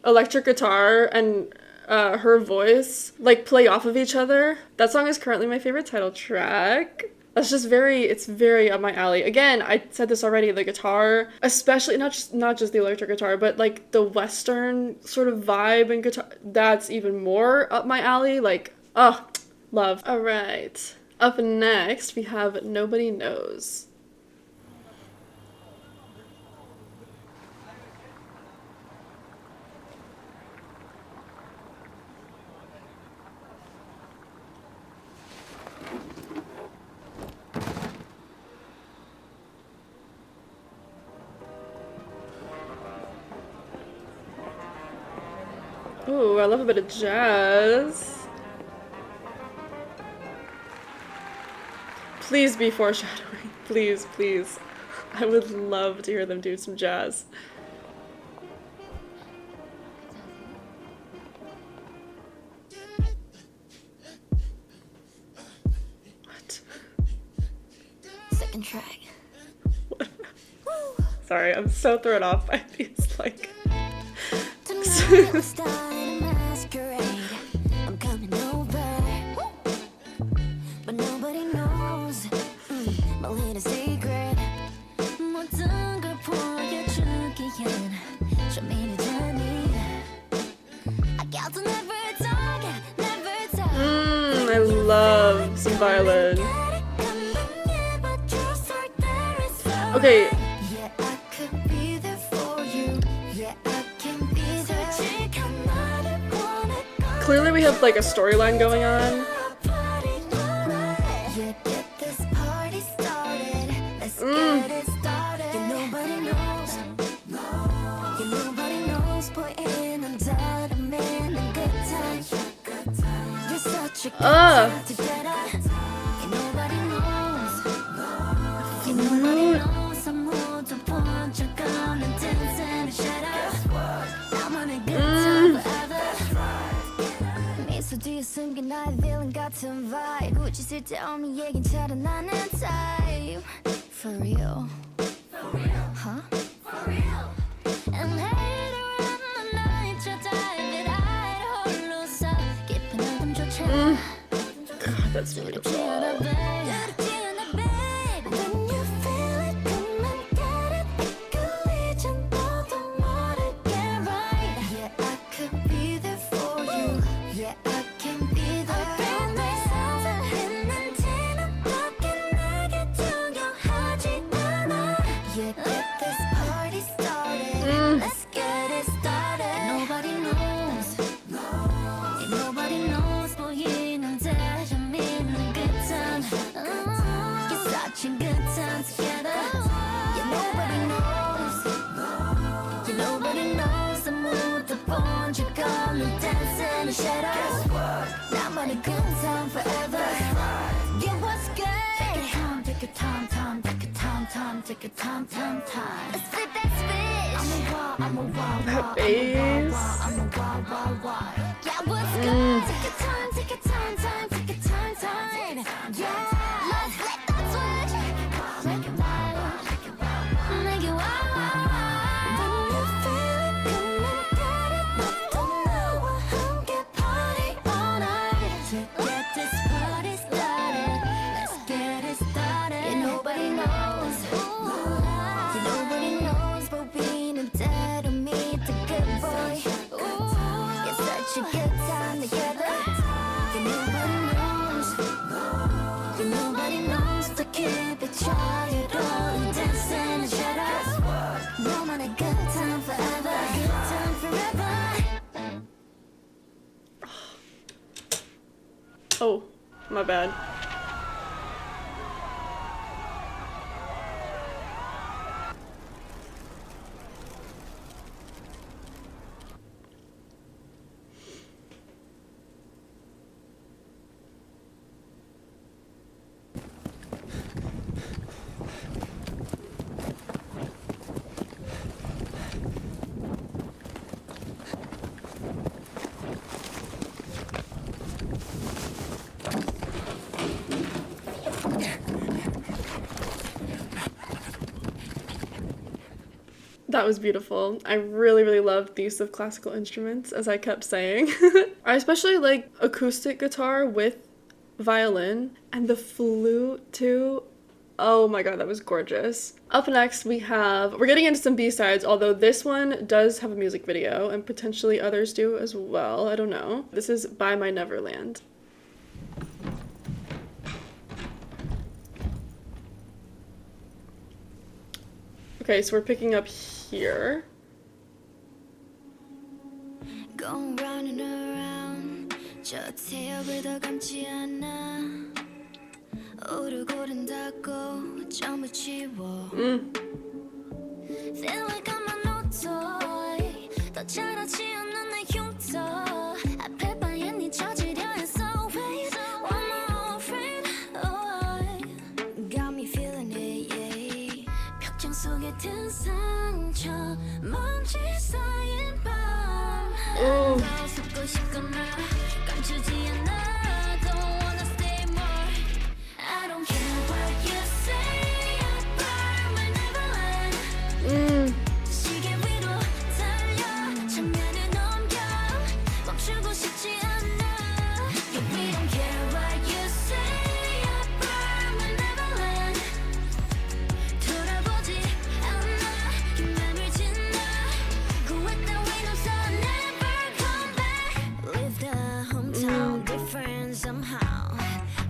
Speaker 1: electric guitar and her voice like play off of each other. That song is currently my favorite title track. That's just it's very up my alley. Again, I said this already, the guitar, especially not just the electric guitar, but like the Western sort of vibe and guitar, that's even more up my alley. Like, oh, love. All right. Up next, we have Nobody Knows. Ooh, I love a bit of jazz. Please be foreshadowing. Please, please. I would love to hear them do some jazz. What?
Speaker 2: Second track.
Speaker 1: What? Sorry, I'm so thrown off by these, like...
Speaker 2: I'm coming over, but nobody knows my little secret.
Speaker 1: I love some violin. Okay. Clearly we have like a storyline going on.
Speaker 2: For real? Huh? For real? And later on the night 저 달빛 아래로 홀로서 깊은 어둠조차
Speaker 1: God, that's beautiful.
Speaker 2: the shadows. 나만의 good time forever. Yeah, what's good? Take your time, take your time, take your time, take your time. Let's flip that switch. I'm a wild,
Speaker 1: That bass.
Speaker 2: I'm a wild. Yeah, what's good? Take your time, take your time, take your time. Yeah, let's flip that switch. Make it wild, make it wild. When you feel it, come and get it. Don't know how get party all night to get this party started. Let's get it started. Yeah, nobody knows. Yeah, nobody knows, but we know that to meet the good boy. Ooh, it's such a good time together. Yeah, nobody knows. Yeah, nobody knows to keep it child on dance in the shadows. No man a good time forever. Good time forever.
Speaker 1: Oh, my bad. That was beautiful. I really, really loved the use of classical instruments, as I kept saying. I especially like acoustic guitar with violin and the flute too. Oh my god, that was gorgeous. Up next we're getting into some B-sides, although this one does have a music video and potentially others do as well. I don't know. This is By My Neverland. Okay, so we're picking up here.
Speaker 2: Going round and around 저 태엽을 더 감지 않아 오르고 오른다고 점을 치워 Feel like I'm a no toy 더 자라지 않는 내 흉터 앞에 빨리 네 찾으려 했어 Wait, one more friend oh, Got me feeling it, yeah 벽장 속에 든 상처 먼지 쌓인 밤 숨고 싶거나 감추지 않아 Don't wanna stay more I don't care what you say I burn my neverland 시계 위로 달려 참면을 넘겨 멈추고 싶지 않아 Yeah, we don't care what you say I burn my neverland 돌아보지 않아 이 맘을 짓나 구했다 wait I'm so never come back Leave the hometown different somehow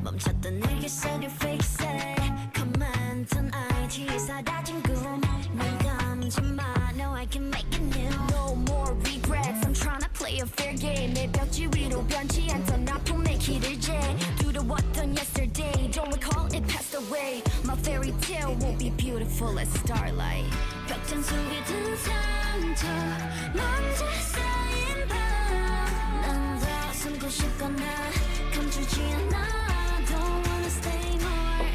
Speaker 2: 멈췄던 내게 속에 fix it 그만둔 IT 사라진 꿈눈 감지 마 No I can make it new No more regrets I'm trying to play a fair game 내 벽지 위로 변치 않던 아픔의 길을 재 두려웠던 yesterday Don't recall it passed away My fairy tale won't be beautiful as starlight 벽장 속에 든 상처 먼지 쌓인 밤난 더 숨고 싶거나 감추지 않아 Don't wanna stay more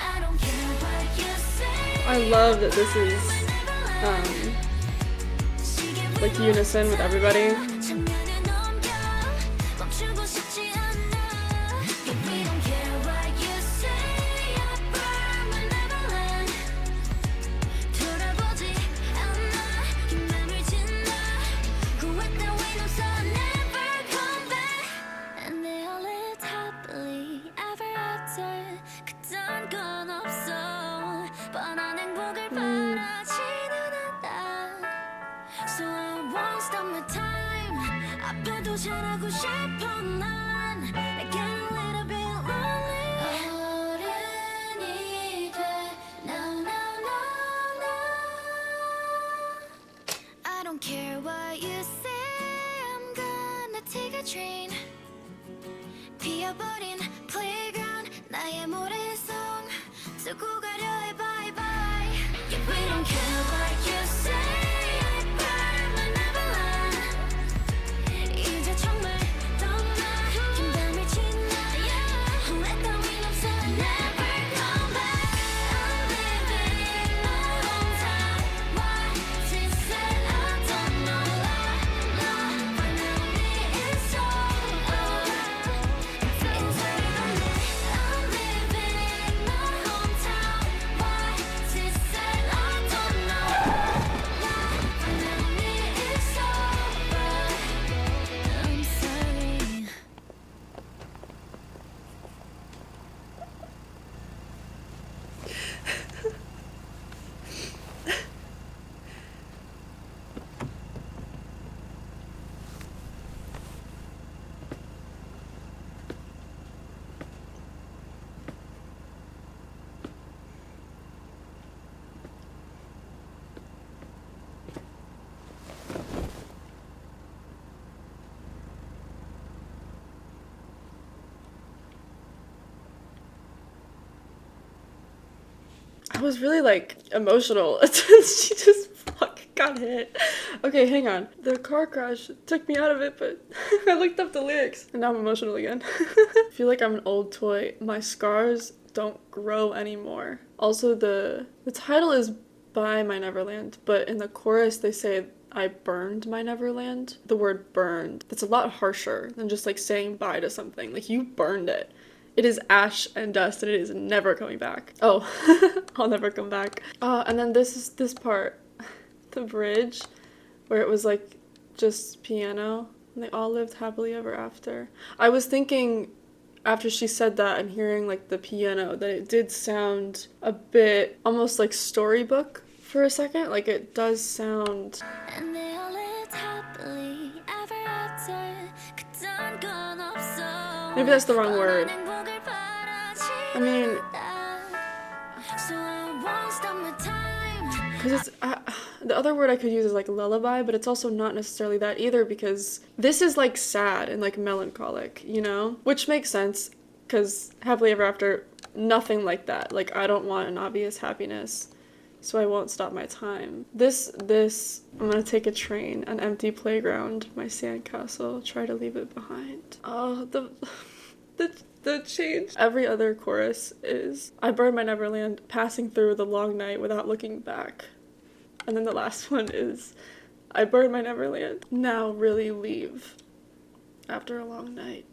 Speaker 2: I don't care what you say
Speaker 1: I love that this is like unison with everybody.
Speaker 2: 참면을 넘겨 멈추고 싶지 않아 Yeah, we don't care what you say I burn my neverland 돌아보지 않아 이 맘을 짓나 구했다 wait I'm so never come back And they all lived happily ever after 그딴 건 없어 뻔한 행복을 바라지는 않아 So I won't stop my time 앞에도 잘하고 싶어 난 I get a little bit lonely 어른이 돼 now now now now I don't care what you say I'm gonna take a train 비어버린 playground 나의 모래성 두고 가려 해 bye bye Yeah, we don't care what you say I burn my neverland 이제 정말
Speaker 1: I was really like emotional until she just fucking got hit. Okay, hang on. The car crash took me out of it, but I looked up the lyrics and now I'm emotional again. I feel like I'm an old toy. My scars don't grow anymore. Also, the title is By My Neverland, but in the chorus they say I burned my Neverland. The word burned, that's a lot harsher than just like saying bye to something. Like, you burned it. It is ash and dust and it is never coming back. Oh, I'll never come back. And then this part, the bridge, where it was like just piano and they all lived happily ever after. I was thinking after she said that and hearing like the piano that it did sound a bit almost like storybook for a second. Like, it does sound.
Speaker 2: And they all lived happily ever after. 그딴 건 없어.
Speaker 1: Maybe that's the wrong word. I mean,
Speaker 2: So I won't stop my time.
Speaker 1: because it's the other word I could use is like lullaby, but it's also not necessarily that either, because this is like sad and like melancholic, you know, which makes sense because happily ever after, nothing like that. Like, I don't want an obvious happiness, so I won't stop my time. This I'm gonna take a train, an empty playground, my sandcastle, try to leave it behind. Oh, the change. Every other chorus is I burned my Neverland, passing through the long night without looking back. And then the last one is I burned my Neverland, now really leave after a long night.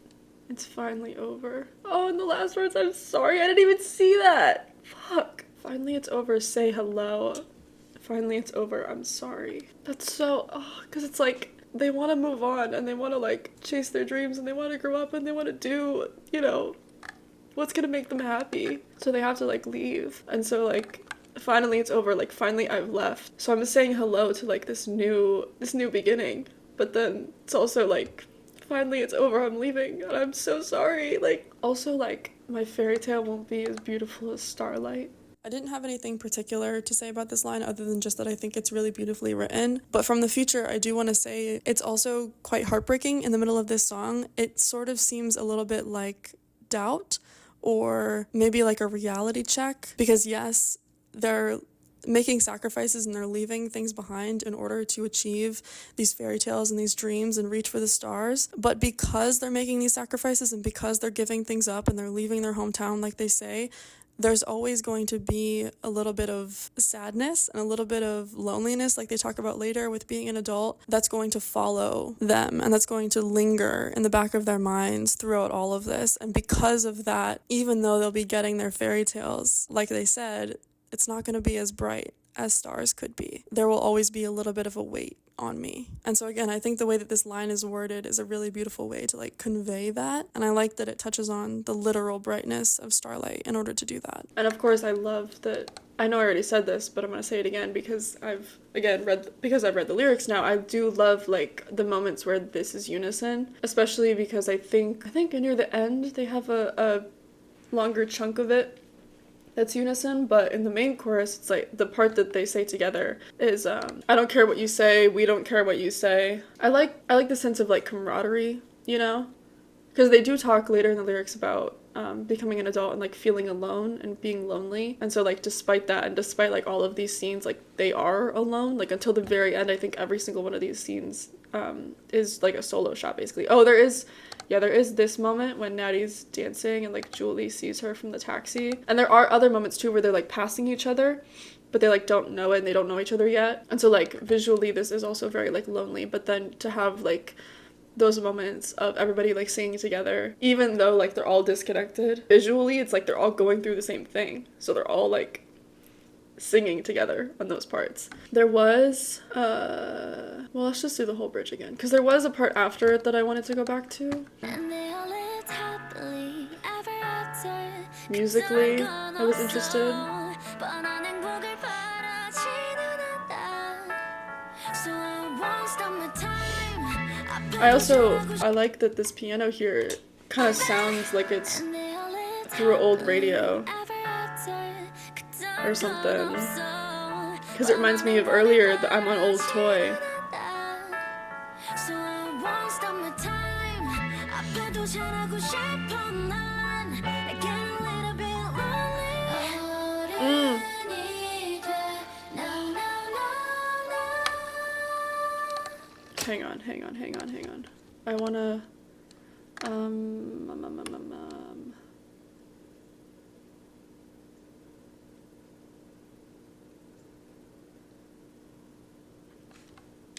Speaker 1: It's finally over. Oh, and the last words, I'm sorry, I didn't even see that. Fuck. Finally it's over, say hello. Finally it's over, I'm sorry. That's so, because it's like, they want to move on and they want to like chase their dreams and they want to grow up and they want to do, you know, what's gonna make them happy. So they have to like leave. And so like, finally it's over, like finally I've left. So I'm saying hello to like this new beginning. But then it's also like, finally it's over, I'm leaving and I'm so sorry. Like, also like, my fairy tale won't be as beautiful as starlight. I didn't have anything particular to say about this line other than just that I think it's really beautifully written. But from the future, I do want to say it's also quite heartbreaking in the middle of this song. It sort of seems a little bit like doubt or maybe like a reality check. Because yes, they're making sacrifices and they're leaving things behind in order to achieve these fairy tales and these dreams and reach for the stars. But because they're making these sacrifices and because they're giving things up and they're leaving their hometown, like they say, there's always going to be a little bit of sadness and a little bit of loneliness, like they talk about later with being an adult, that's going to follow them and that's going to linger in the back of their minds throughout all of this. And because of that, even though they'll be getting their fairy tales, like they said, it's not going to be as bright as stars could be. There will always be a little bit of a weight on me. And so again, I think the way that this line is worded is a really beautiful way to like convey that. And I like that it touches on the literal brightness of starlight in order to do that. And of course, I love that. I know I already said this, but I'm going to say it again because I've read the lyrics now. I do love like the moments where this is unison, especially because I think near the end they have a longer chunk of it that's unison, but in the main chorus, it's like the part that they say together is, I don't care what you say, we don't care what you say. I like the sense of like camaraderie, you know? Because they do talk later in the lyrics about becoming an adult and like feeling alone and being lonely. And so like despite that and despite like all of these scenes, like they are alone, like until the very end. I think every single one of these scenes is like a solo shot basically. Oh, there is this moment when Natty's dancing and like Julie sees her from the taxi. And there are other moments too where they're like passing each other, but they like don't know it and they don't know each other yet. And so like visually this is also very like lonely, but then to have like those moments of everybody like singing together, even though like they're all disconnected, visually it's like they're all going through the same thing. So they're all like singing together on those parts. There was well, let's just do the whole bridge again because there was a part after it that I wanted to go back to.
Speaker 2: And they all lived happily ever after.
Speaker 1: Musically, I was interested.
Speaker 2: 뻔한 행복을 바라지는 않아. So I won't stop my time.
Speaker 1: I like that this piano here kind of sounds like it's through an old radio or something, because it reminds me of earlier that I'm an old toy.
Speaker 2: So I won't stop my time. 앞에도 잘하고 싶어 난. I get a little bit lonely.
Speaker 1: hang on. I wanna,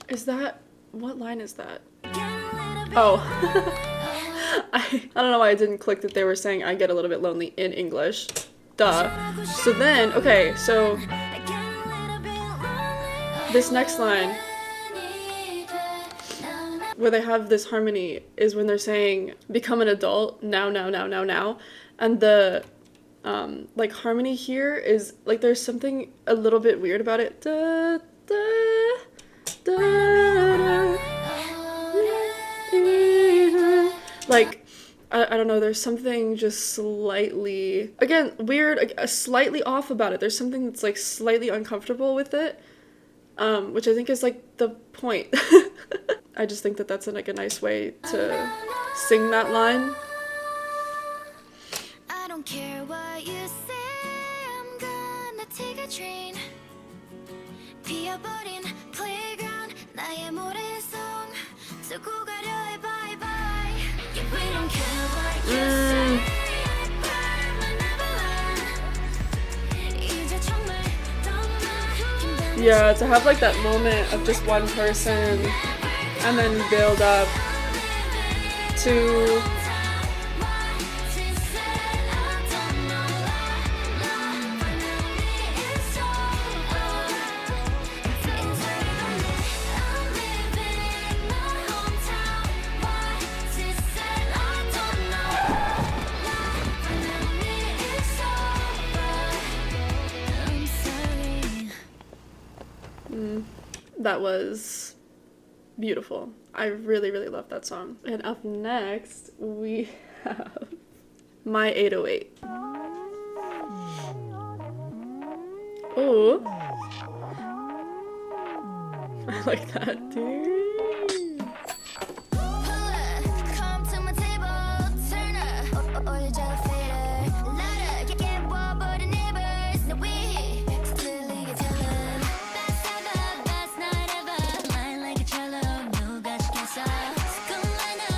Speaker 1: is that, what line is that? Oh. I don't know why I didn't click that they were saying I get a little bit lonely in English. Duh. So then, okay, so this next line where they have this harmony is when they're saying become an adult now. And the like harmony here is like there's something a little bit weird about it. Da, da, da, da. Like, I don't know, there's something just slightly, again, weird, slightly off about it. There's something that's like slightly uncomfortable with it, which I think is like the point. I just think that that's like a nice way to sing that line.
Speaker 2: I don't care what you say, I'm gonna take a train. 피어버린 playground, 나의 모래성 두고 가려 해 bye bye. Yeah, we don't care what you say, I burn my neverland. 이제 정말 떠나.
Speaker 1: Yeah, to have like that moment of just one person and then build up to that was beautiful. I really, really love that song. And up next, we have My 808. Oh, I like that, dude.
Speaker 2: Come to my table, turn up, all your jelly fader. Louder, get what but the neighbors know we clearly you tell them. Best ever, best night ever. Line like a cello, 누가 시켰어? Come line up,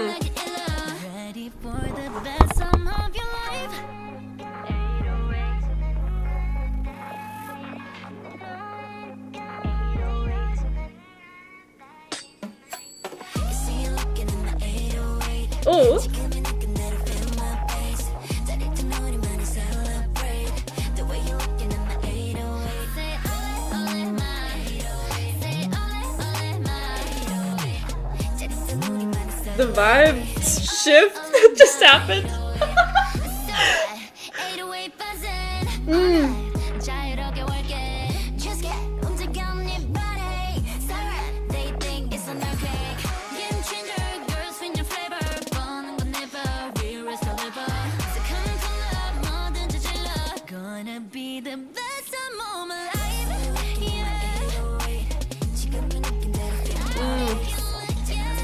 Speaker 2: like an illo. Ready for the best song of your life. 808. You see you looking in my 808.
Speaker 1: Oh, the vibe shift just happened.
Speaker 2: Gonna be the best time of my life. Yeah.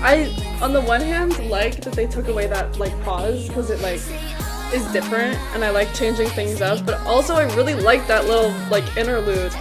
Speaker 1: I, on the one hand, like that they took away that like pause because it like is different and I like changing things up, but also I really like that little like interlude.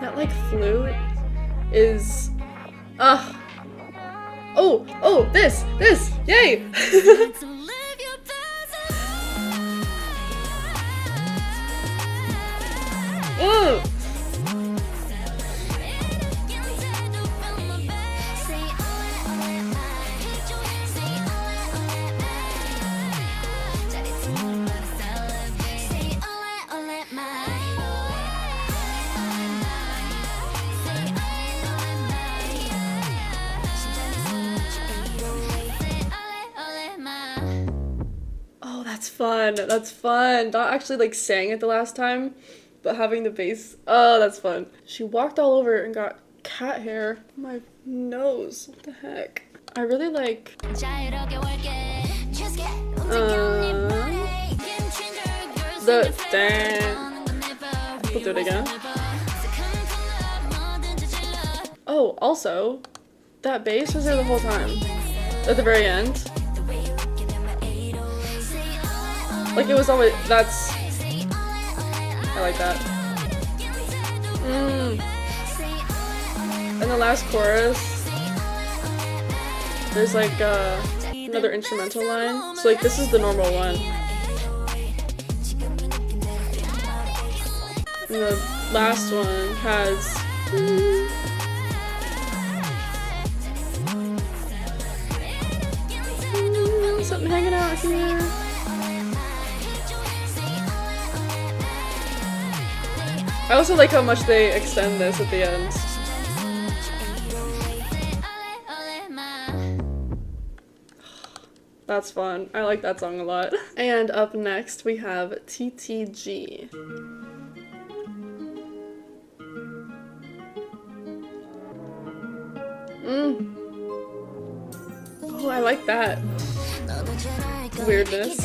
Speaker 1: That like flute is oh this yay. Ooh. That's fun. Not actually like saying it the last time, but having the bass. Oh, that's fun. She walked all over and got cat hair on my nose. What the heck? I really like The dang. We'll do it again. Oh, also, that bass was there the whole time. At the very end. Like it was always, that's, I like that. And the last chorus, there's like another instrumental line. So like this is the normal one. And the last one has something hanging out here. I also like how much they extend this at the end. That's fun. I like that song a lot. And up next we have TTG. Oh, I like that weirdness.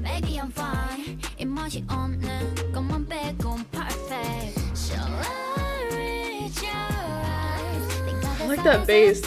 Speaker 2: Maybe I'm fine. 입맛이 없는 것만 빼곤 perfect.
Speaker 1: I like that bass.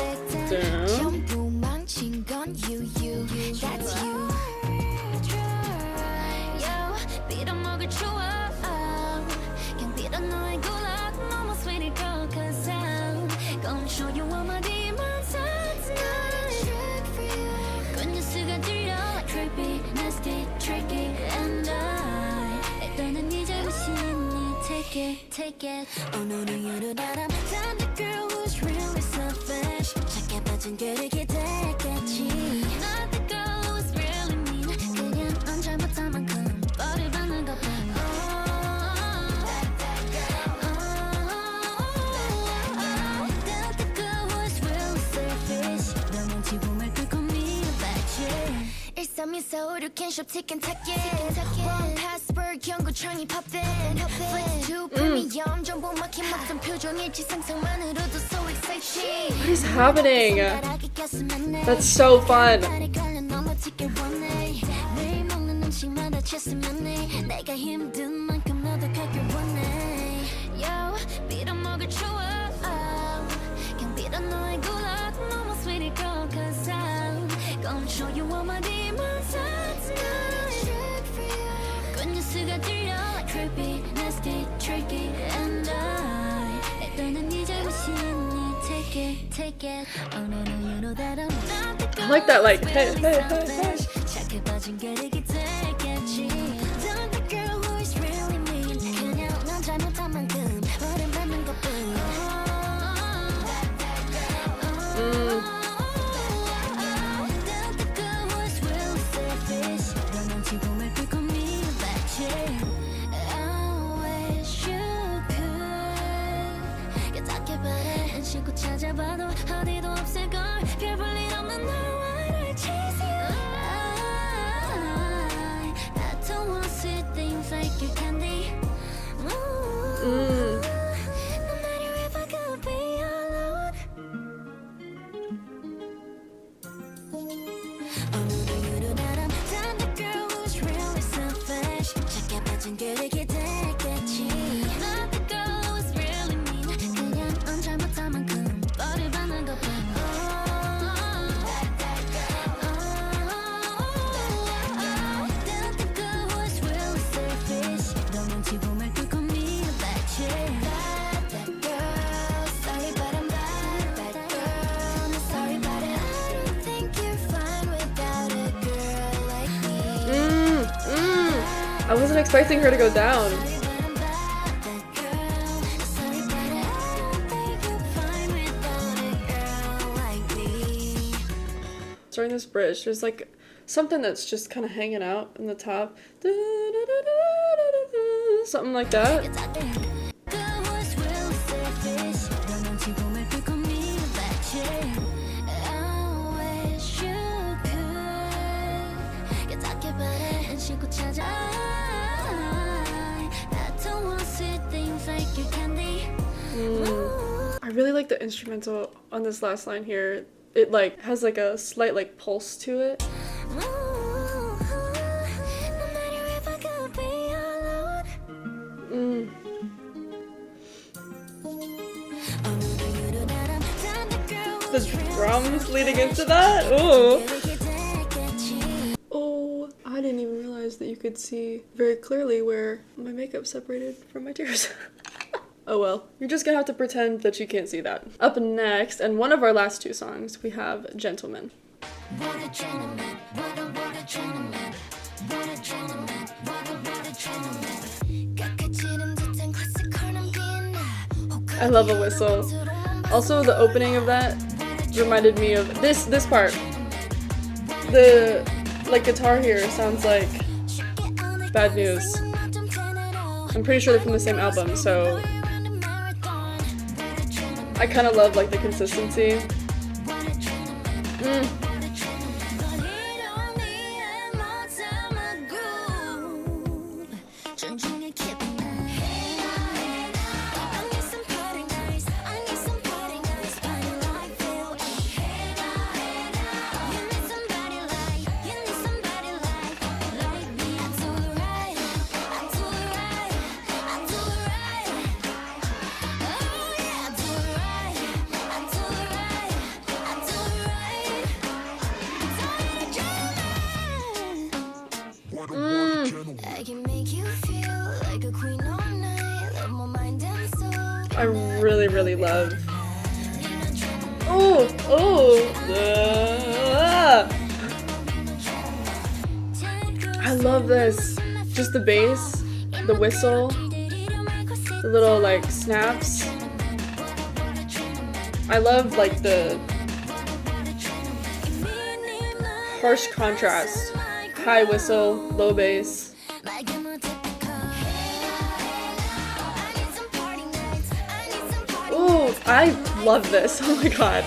Speaker 2: Take it. Oh no, no, you do that. I'm the girl who's really selfish. 착해 빠진 그를 기대했겠지. Not the girl who's really mean. 그냥 넌 잘못한 만큼 벌을 받는 것뿐. Not the girl who's really selfish. 너 멈추고 말 끊고 밀어봤지. 일삼이서울을 캔숍 티켓 타겟. One password 경고창이 poppin'. Flex to premium 정보 막힌 막상 표정일지 상상만으로도 so exciting.
Speaker 1: What is happening? That's so fun.
Speaker 2: 매일 먹는 음식마다 채스면해. 내가 힘든 만큼 너도 가길 원해. Yo, 빌어먹을 추억. 그냥 빌어 너의 구락. 너무 sweet girl, cause I'm gonna show you all my demons tonight. 그 뉴스가 들려 like creepy, nasty, tricky, and I 때는 네 잘못이니 take it, take it. Oh no, no, you know that I'm not the girl.
Speaker 1: I like that, like, hey, hey, hey, hey.
Speaker 2: 착해 빠진 그를 기대했겠지. Not the girl who is really mean. 그냥 넌 잘못한 만큼 벌을 받는 것뿐. Not the girl who is really selfish. 너 멈추고 말 끊고 밀어봤지. I wish you could. 깨닫게 바래. 한시고 찾아봐도 어디도 없을걸. 별 볼 일 없는 널 Why I chase you? I don't want sweet things like your candy. No matter if I could be alone. Oh no, no, you know that I'm not the girl who's really selfish. 착해 빠진 그를 기대했겠지. Not the girl who's really mean. 그냥 넌 잘못한 만큼 벌을 받는 것뿐. Not the girl who's really selfish. 너 멈추고 말 끊고 밀어봤지. Bad girl, sorry but I'm bad girl. No, sorry but I don't think you're fine without a girl like me.
Speaker 1: I wasn't expecting her to go down.
Speaker 2: Sorry but I'm bad girl. Sorry but I don't think you're fine without a girl like me.
Speaker 1: During this bridge, there's like something that's just kind of hanging out in the top. Something like that. I really like the instrumental on this last line here. It like has like a slight like pulse to it. The drums leading into that? Ooh. Oh, I didn't even realize that you could see very clearly where my makeup separated from my tears. Oh well, you're just gonna have to pretend that you can't see that. Up next, and one of our last two songs, we have Gentleman.
Speaker 2: What a gentleman, what a gentleman, what a gentleman, what a gentleman. 깎아지른 듯한 classical 남기나.
Speaker 1: I love a whistle. Also, the opening of that reminded me of this part. The like guitar here sounds like Bad News. I'm pretty sure they're from the same album, so I kind of love like the consistency. I really love. I love this. Just the bass, the whistle, the little like snaps. I love like the harsh contrast. High whistle, low bass. Ooh, I love this. Oh my god.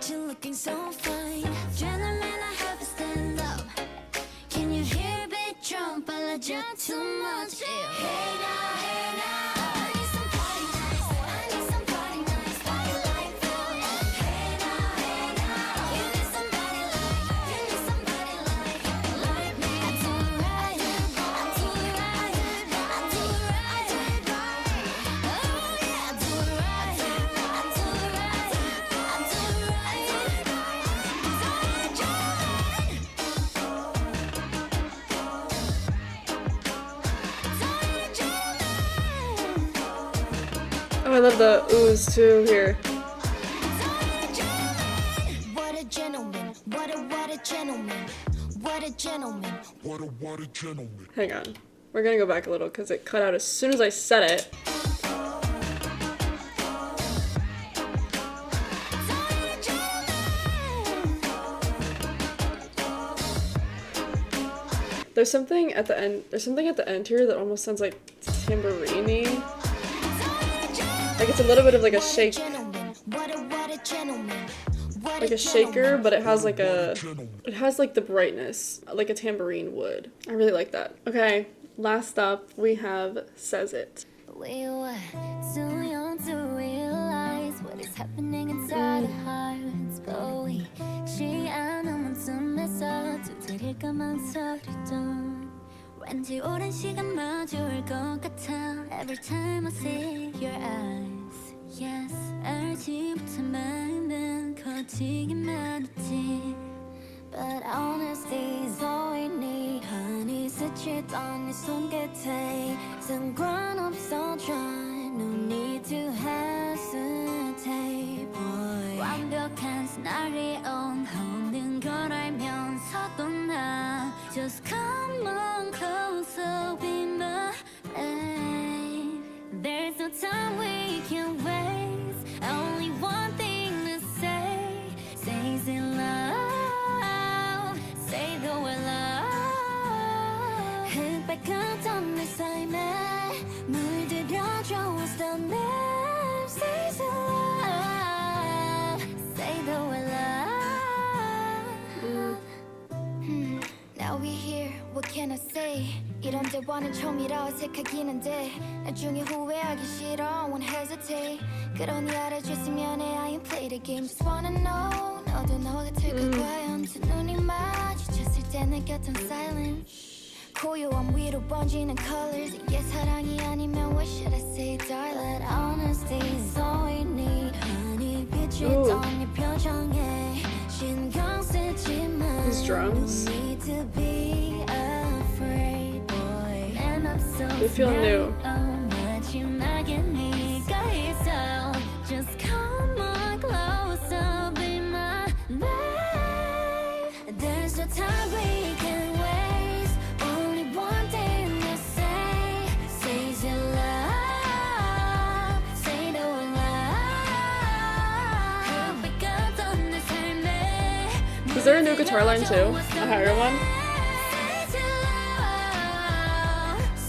Speaker 2: Looking so fine. Gentlemen, I have to stand up. Can you hear beat drum? 빨라져 too much. Hey now, I need some party nights. I need some party nights. Party like hell. Hey now, you need somebody like me. I do it right, I do it right, I do it right. Oh yeah, I do it right, I do it right, I do it right.
Speaker 1: Oh, I love the oohs too here.
Speaker 2: What a gentleman, what a gentleman, what a gentleman, what a gentleman.
Speaker 1: Hang on. We're gonna go back a little because it cut out as soon as I said it. There's something at the end here that almost sounds like tambourine-y. Like it's a little bit of like a shake. Like a shaker, but it has like the brightness, like a tambourine would. I really like that. Okay, last up we have Says It.
Speaker 2: We were too young to realize what is happening inside our hearts, but we 않으면 틈에서 두드릴까 망설이던 왠지 오랜 시간 마주할 것 같아. Every time I see your eyes, yes, 알지부터 마음은 커지기만 했지. But honesty's all we need. Honey 스치던 네 손끝에 상관없어 try. No need to hesitate, boy. 완벽한 시나리오 없는 걸 알면서도 나 Just come on closer, be my babe. There's no time we can waste. Only one thing to say. Say it loud. Say the word loud. 고백하던 내 삶에 물들여줘 was the name say the love say the word love Now we're here what can I say 이런 대화는 처음이라 어색하긴 한데 나중에 후회하기 싫어 won't hesitate 그러니 알아줬으면 해 I ain't play the game just wanna know 너도 너 같을까 과연 두 눈이 마주쳤을 때 느꼈던 silence 고요함 위로 번지는 colors 이게 사랑이 아니면 what should I say darling Honesty is all we need honey 비추던 네 표정에 신경 쓰지만
Speaker 1: These drums.
Speaker 2: need to be afraid boy Man up so
Speaker 1: They feel new.
Speaker 2: 마지막에 네가 있어 Just come on closer be my babe There's no time we can waste Only one thing to say Say your love Say the word love 고백하던 내 삶에
Speaker 1: Is there a new guitar line too? A higher one?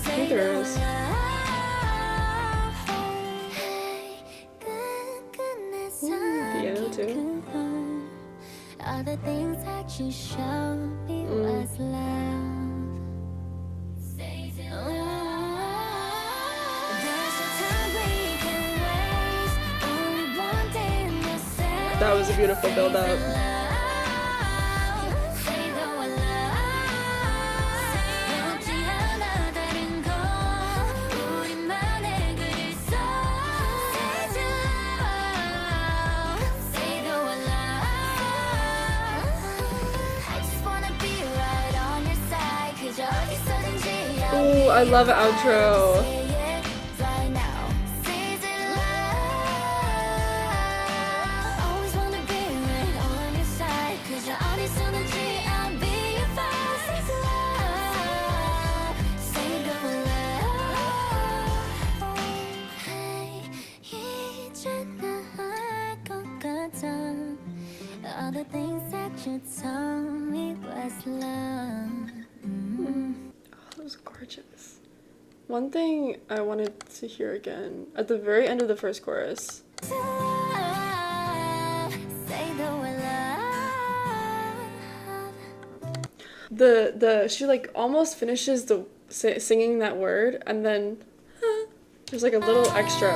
Speaker 1: I think there is. Piano too.
Speaker 2: All the things that you showed me was love. There's no time we can waste. Only one thing to say.
Speaker 1: That was a beautiful build up.
Speaker 2: Say the word love. 묻지 않아 다른 거. 우리만의 그리서. Say the love. Say the word love. I just wanna be right on your side. 그저 어디서든지
Speaker 1: Ooh, I love outro.
Speaker 2: Say it right now. Say the love. Always wanna be right on your side. 그저 어디서든지 I'll be your first. Say the love. Say the love. Hey, 이제 나알것 같아. All the things that you told me was love.
Speaker 1: That was gorgeous. One thing I wanted to hear again at the very end of the first chorus.
Speaker 2: Say the word love.
Speaker 1: She like almost finishes the singing that word and then there's like a little extra.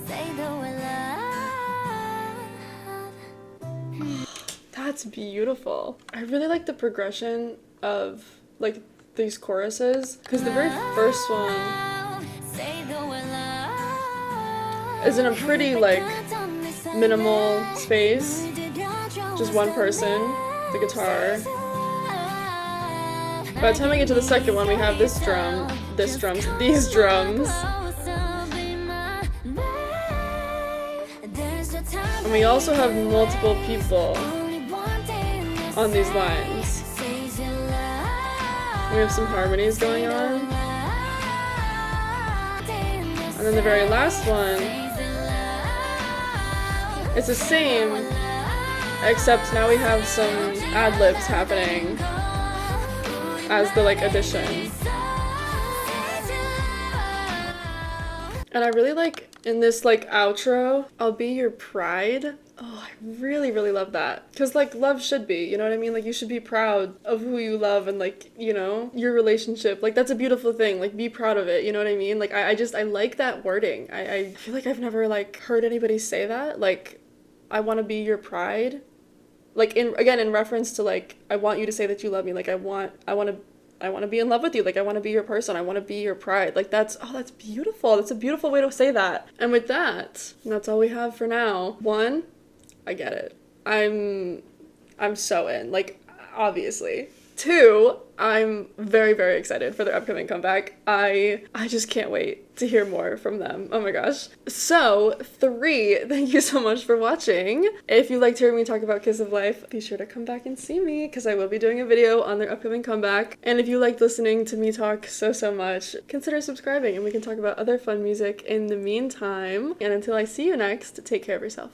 Speaker 2: Say the word love.
Speaker 1: That's beautiful. I really like the progression of like these choruses because the very first one
Speaker 2: Say the word love.
Speaker 1: is in a pretty like minimal space, just one person, the guitar. By the time I get to the second one, we have these drums, and we also have multiple people on these lines. We have some harmonies going on. And then the very last one, it's the same, except now we have some ad-libs happening as the like addition. And I really like in this like outro, I'll be your pride. Oh, I really, really love that. Because, like, love should be, you know what I mean? Like, you should be proud of who you love and, like, you know, your relationship. Like, that's a beautiful thing. Like, be proud of it, you know what I mean? Like, I like that wording. I feel like I've never, like, heard anybody say that. Like, I want to be your pride. Like, in reference to, like, I want you to say that you love me. Like, I want to be in love with you. Like, I want to be your person. I want to be your pride. Like, that's beautiful. That's a beautiful way to say that. And with that, that's all we have for now. One, I get it. I'm so in, like, obviously. Two, I'm very, very excited for their upcoming comeback. I just can't wait to hear more from them. Oh my gosh. So, three, thank you so much for watching. If you liked hearing me talk about Kiss of Life, be sure to come back and see me because I will be doing a video on their upcoming comeback. And if you liked listening to me talk so much, consider subscribing and we can talk about other fun music in the meantime. And until I see you next, take care of yourself.